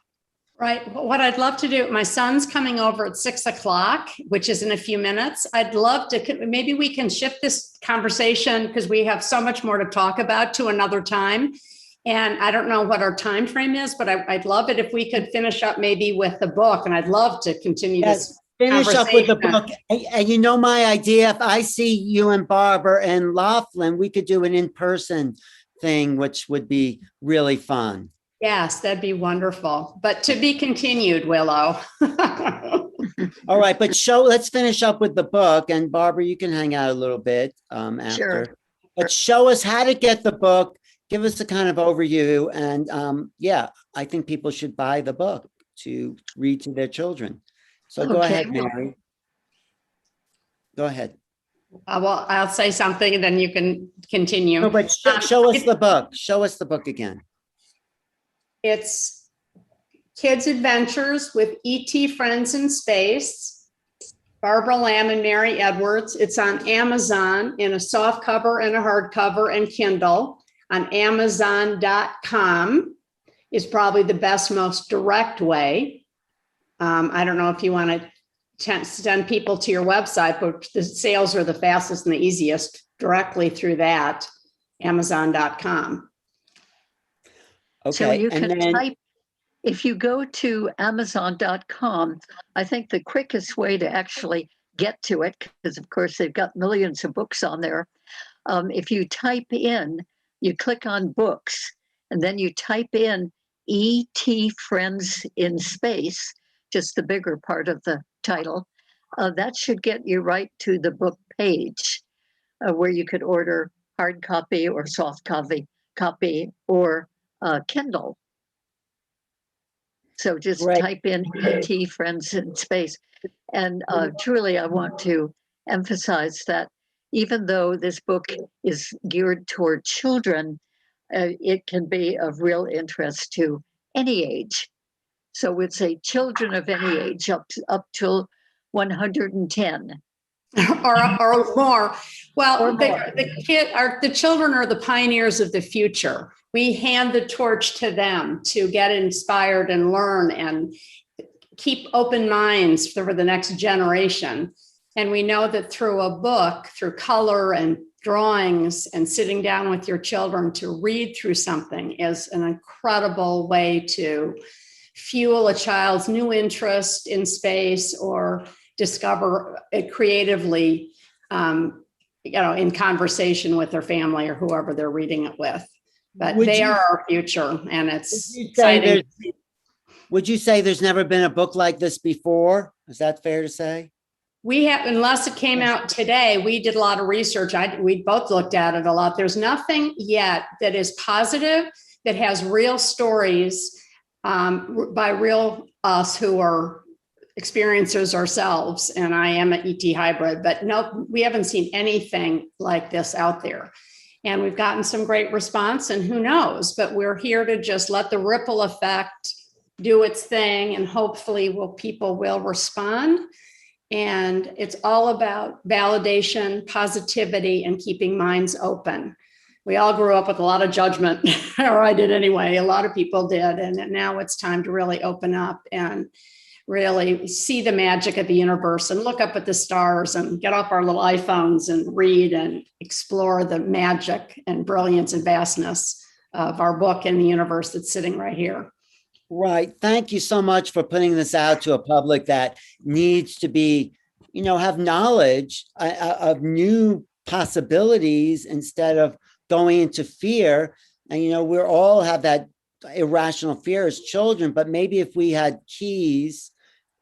Right. What I'd love to do, my son's coming over at 6:00, which is in a few minutes. I'd love to, maybe we can shift this conversation because we have so much more to talk about to another time. And I don't know what our time frame is, but I'd love it if we could finish up maybe with the book. And I'd love to continue this. Finish up with the book. And my idea, if I see you and Barbara and Laughlin, we could do an in-person thing, which would be really fun. Yes, that'd be wonderful. But to be continued, Willow. All right, but let's finish up with the book. And Barbara, you can hang out a little bit after. Sure. But show us how to get the book. Give us a kind of overview. And I think people should buy the book to read to their children. So go ahead, Mary. Go ahead. Well, I'll say something and then you can continue. No, but show us the book. Show us the book again. It's Kids Adventures with E.T. Friends in Space, Barbara Lamb and Mary Edwards. It's on Amazon in a soft cover and a hardcover and Kindle. On Amazon.com is probably the best, most direct way. I don't know if you want to send people to your website, but the sales are the fastest and the easiest directly through that, Amazon.com. Okay. So you can type, if you go to Amazon.com, I think the quickest way to actually get to it, because of course they've got millions of books on there. If you type in, you click on books, and then you type in E.T. Friends in Space, just the bigger part of the title. That should get you right to the book page where you could order hard copy or soft copy or Kindle. So just type in E.T. Friends in Space. And truly, I want to emphasize that even though this book is geared toward children, it can be of real interest to any age. So we'd say children of any age up till 110. or more. Well, Or more. The children are the pioneers of the future. We hand the torch to them to get inspired and learn and keep open minds for the next generation. And we know that through a book, through color and drawings and sitting down with your children to read through something is an incredible way to fuel a child's new interest in space or discover it creatively, in conversation with their family or whoever they're reading it with. But they are our future, and it's exciting. Would you say there's never been a book like this before? Is that fair to say? We have, unless it came out today, we did a lot of research. We both looked at it a lot. There's nothing yet that is positive, that has real stories by real us who are experiencers ourselves. And I am an ET hybrid, but no, we haven't seen anything like this out there. And we've gotten some great response, and who knows, but we're here to just let the ripple effect do its thing, and hopefully people will respond. And it's all about validation, positivity, and keeping minds open. We all grew up with a lot of judgment, or I did anyway. A lot of people did. And now it's time to really open up and really see the magic of the universe and look up at the stars and get off our little iPhones and read and explore the magic and brilliance and vastness of our book and the universe that's sitting right here. Right. Thank you so much for putting this out to a public that needs to be, have knowledge of new possibilities instead of going into fear. And, we all have that irrational fear as children, but maybe if we had keys,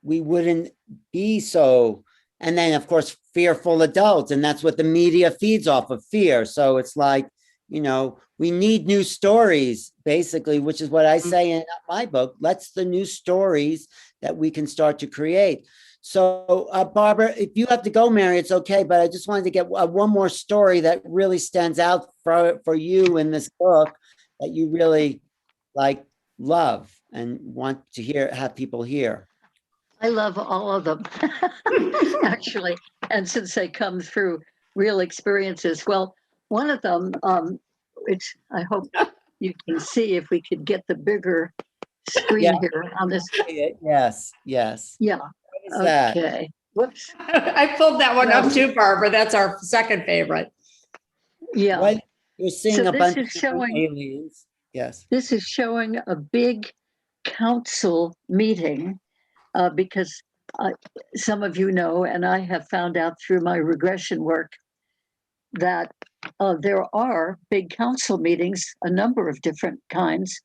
we wouldn't be so. And then, of course, fearful adults. And that's what the media feeds off of, fear. So it's like, we need new stories, basically, which is what I say in my book. Let's the new stories that we can start to create. So, Barbara, if you have to go, Mary, it's okay. But I just wanted to get one more story that really stands out for you in this book that you really love and want to have people hear. I love all of them, actually. And since they come through real experiences, well, one of them, which I hope you can see if we could get the bigger screen here on this. Yes. Yeah. What is that? Okay. Whoops. I pulled that one up too, Barbara. That's our second favorite. Yeah. What? You're seeing So a this bunch is of showing- aliens. Yes. This is showing a big council meeting because some of you know, and I have found out through my regression work, that there are big council meetings, a number of different kinds,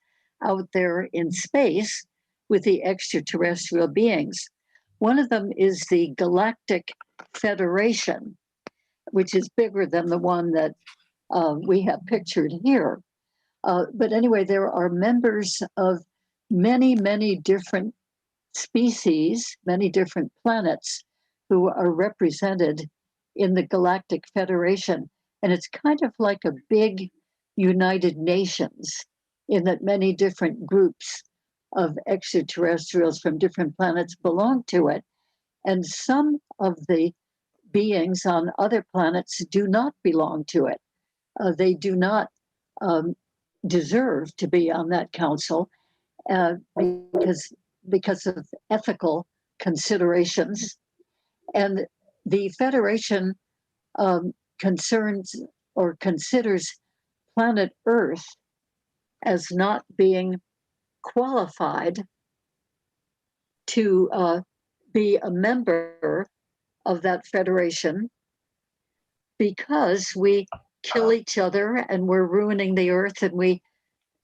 out there in space with the extraterrestrial beings. One of them is the Galactic Federation, which is bigger than the one that we have pictured here. But anyway, there are members of many, many different species, many different planets who are represented in the Galactic Federation. And it's kind of like a big United Nations in that many different groups of extraterrestrials from different planets belong to it. And some of the beings on other planets do not belong to it. They do not deserve to be on that council because of ethical considerations. And the Federation considers planet Earth as not being qualified to be a member of that federation because we kill each other and we're ruining the earth and we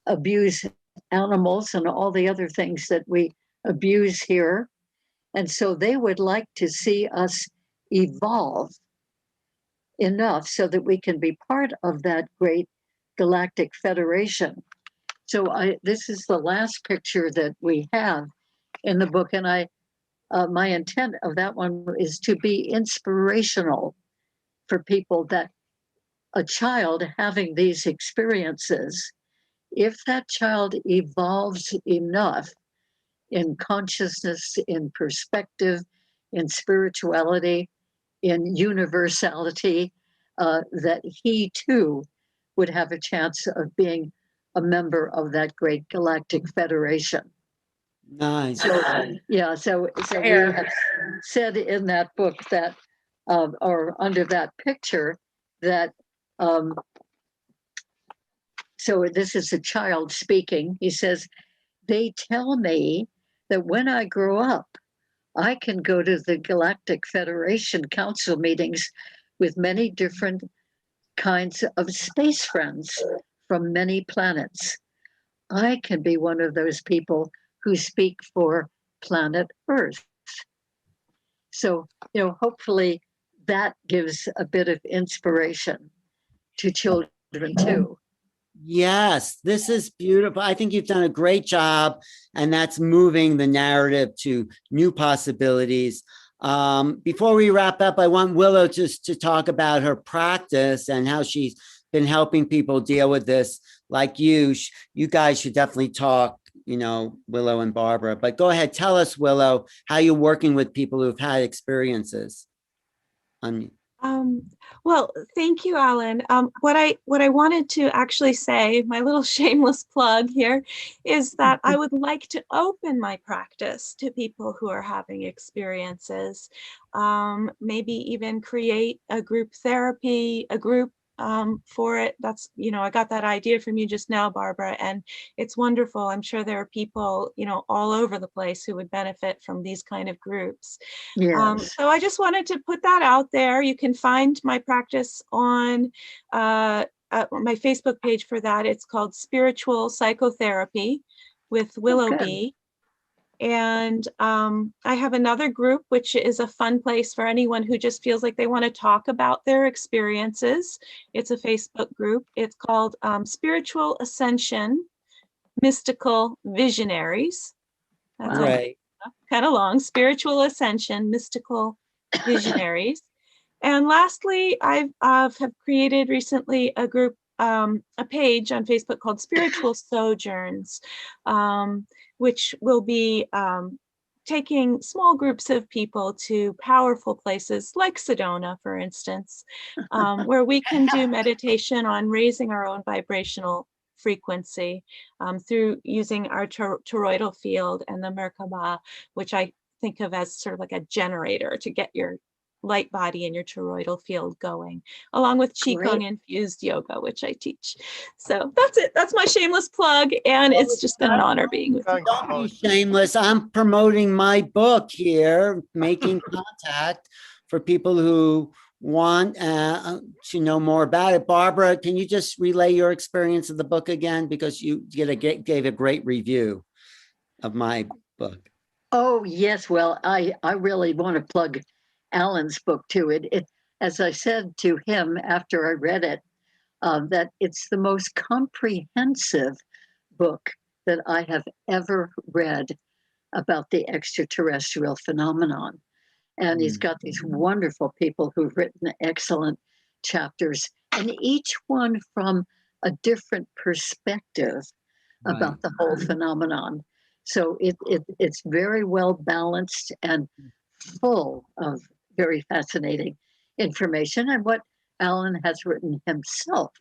abuse animals and all the other things that we abuse here. And so they would like to see us evolve enough so that we can be part of that great galactic federation. So this is the last picture that we have in the book, and my intent of that one is to be inspirational for people, that a child having these experiences, if that child evolves enough in consciousness, in perspective, in spirituality, in universality, that he too would have a chance of being a member of that great galactic federation. Nice. So, yeah, so we have said in that book that, or under that picture, that, so this is a child speaking. He says, "They tell me that when I grow up, I can go to the Galactic Federation Council meetings with many different kinds of space friends from many planets. I can be one of those people who speak for planet Earth." So, hopefully that gives a bit of inspiration to children too. Yes, this is beautiful. I think you've done a great job, and that's moving the narrative to new possibilities. Before we wrap up, I want Willow just to talk about her practice and how she's been helping people deal with this. Like you guys should definitely talk Willow and Barbara. But go ahead, tell us, Willow, how you're working with people who've had experiences. Well, thank you, Alan. What I wanted to actually say, my little shameless plug here, is that I would like to open my practice to people who are having experiences. Maybe even create a group therapy, a group for it. That's, I got that idea from you just now, Barbara, and it's wonderful. I'm sure there are people, all over the place who would benefit from these kind of groups. Yes. So I just wanted to put that out there. You can find my practice on my Facebook page for that. It's called Spiritual Psychotherapy with Willow good. Bee. And I have another group, which is a fun place for anyone who just feels like they want to talk about their experiences. It's a Facebook group. It's called Spiritual Ascension, Mystical Visionaries. That's Right. kind of long. Spiritual Ascension, Mystical Visionaries. And lastly, I have created recently a group, a page on Facebook called Spiritual Sojourns, which will be taking small groups of people to powerful places like Sedona, for instance, where we can do meditation on raising our own vibrational frequency through using our toroidal field and the Merkaba, which I think of as sort of like a generator to get your light body and your toroidal field going, along with Qigong infused yoga, which I teach. So that's it. That's my shameless plug. And it's just been an honor being with you. Don't be shameless. I'm promoting my book here, Making Contact, for people who want to know more about it. Barbara, can you just relay your experience of the book again? Because you gave a great review of my book. Oh, yes. Well, I really want to plug Alan's book too. It as I said to him after I read it, that it's the most comprehensive book that I have ever read about the extraterrestrial phenomenon. And he's got these wonderful people who've written excellent chapters, and each one from a different perspective about the whole phenomenon. So it's very well balanced and full of very fascinating information. And what Alan has written himself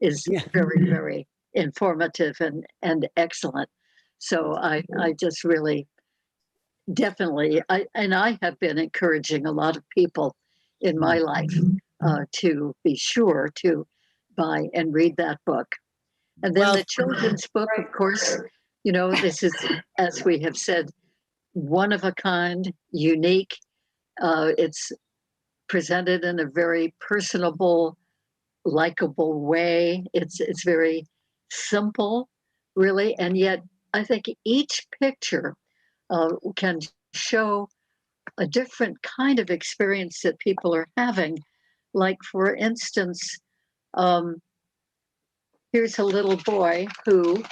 is very, very informative and excellent. So I just really definitely, I have been encouraging a lot of people in my life to be sure to buy and read that book. And then the children's book, of course, this is, as we have said, one of a kind, unique. It's presented in a very personable, likable way. It's very simple, really, and yet I think each picture can show a different kind of experience that people are having. Like, for instance, here's a little boy who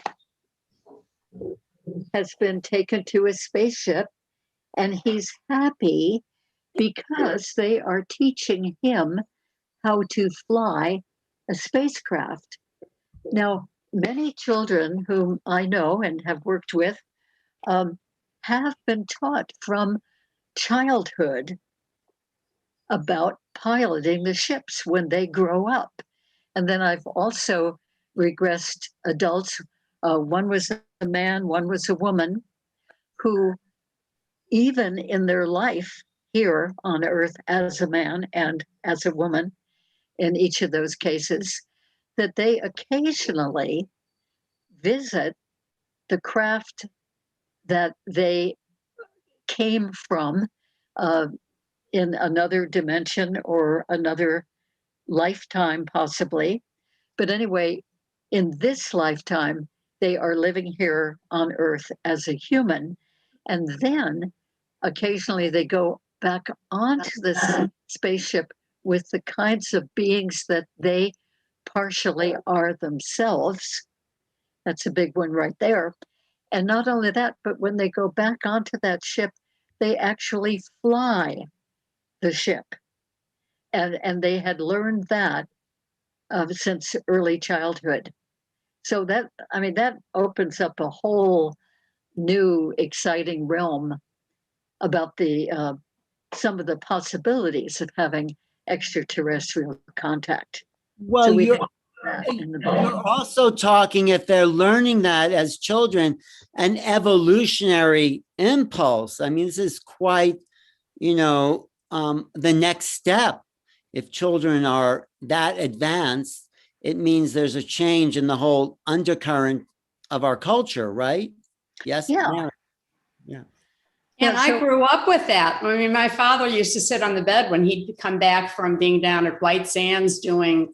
has been taken to a spaceship, and he's happy because they are teaching him how to fly a spacecraft. Now, many children whom I know and have worked with have been taught from childhood about piloting the ships when they grow up. And then I've also regressed adults. One was a man, one was a woman, who even in their life here on Earth as a man and as a woman, in each of those cases, that they occasionally visit the craft that they came from in another dimension or another lifetime, possibly. But anyway, in this lifetime, they are living here on Earth as a human. And then occasionally they go back onto this spaceship with the kinds of beings that they partially are themselves. That's a big one right there. And not only that, but when they go back onto that ship, they actually fly the ship. And they had learned that since early childhood. So that opens up a whole new, exciting realm about the some of the possibilities of having extraterrestrial contact. Well, So we you're, have that in the book. you're also talking, if they're learning that as children, an evolutionary impulse. I mean, this is quite, the next step. If children are that advanced, it means there's a change in the whole undercurrent of our culture, right? Yes. Yeah. Mary? Yeah. And Yeah, I so- grew up with that. I mean, my father used to sit on the bed when he'd come back from being down at White Sands doing,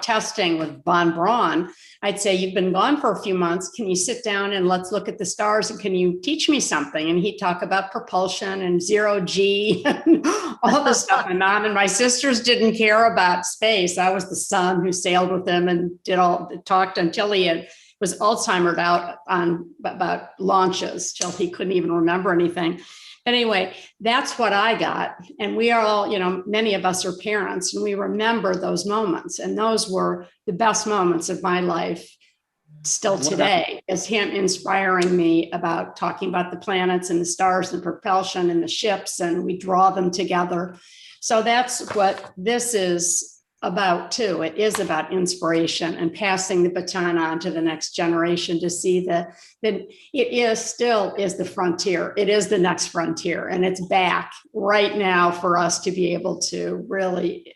testing with von Braun. I'd say, you've been gone for a few months. Can you sit down and let's look at the stars? And can you teach me something? And he'd talk about propulsion and zero G and all the stuff. My mom and my sisters didn't care about space. I was the son who sailed with him and talked until he was Alzheimer'd out on about launches till he couldn't even remember anything. But anyway, that's what I got. And we are all, many of us are parents, and we remember those moments. And those were the best moments of my life still today, is him inspiring me about talking about the planets and the stars and propulsion and the ships, and we draw them together. So that's what this is about too. It is about inspiration and passing the baton on to the next generation to see that it is the frontier. It is the next frontier, and it's back right now for us to be able to really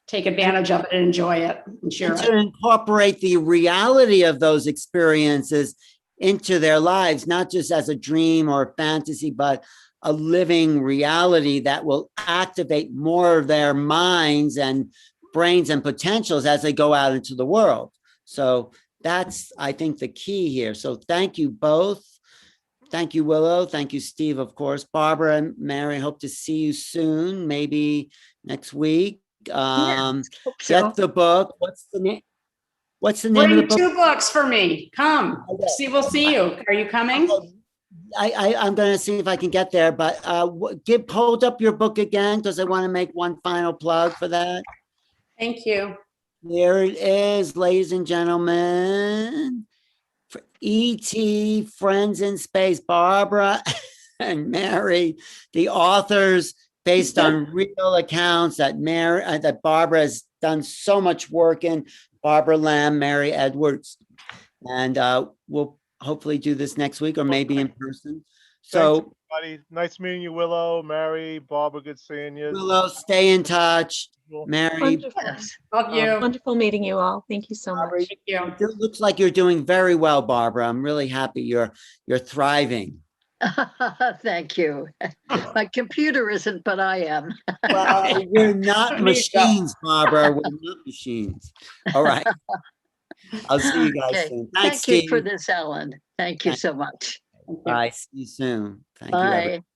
take advantage of it and enjoy it and share And it. to incorporate the reality of those experiences into their lives, not just as a dream or a fantasy, but a living reality that will activate more of their minds and brains and potentials as they go out into the world. So that's, I think, the key here. So thank you both. Thank you, Willow. Thank you, Steve, of course. Barbara and Mary, hope to see you soon, maybe next week. Hope so. Get the book. What's the name? What's the name of the Bring book? 2 books for me. Come. Okay. We'll see you. Are you coming? I'm going to see if I can get there, but hold up your book again, because I want to make one final plug for that. Thank you. There it is, ladies and gentlemen. For E.T. Friends in Space, Barbara and Mary, the authors, based on real accounts that Barbara has done so much work in. Barbara Lamb, Mary Edwards, and we'll hopefully do this next week or maybe in person. So, Thanks, nice meeting you, Willow, Mary, Barbara. Good seeing you. Willow, stay in touch. Mary, Wonderful. Yes. Love you. Wonderful meeting you all. Thank you so Barbara, much. Thank you. it looks like you're doing very well, Barbara. I'm really happy you're thriving. Thank you. My computer isn't, but I am. Well, we're not Me too. machines, Barbara. We're not machines. All right. I'll see you guys Okay. soon. Thanks, Thank you Steve. for this, Ellen. Thank you so much. Bye. See you soon. Thank you, everyone. Bye.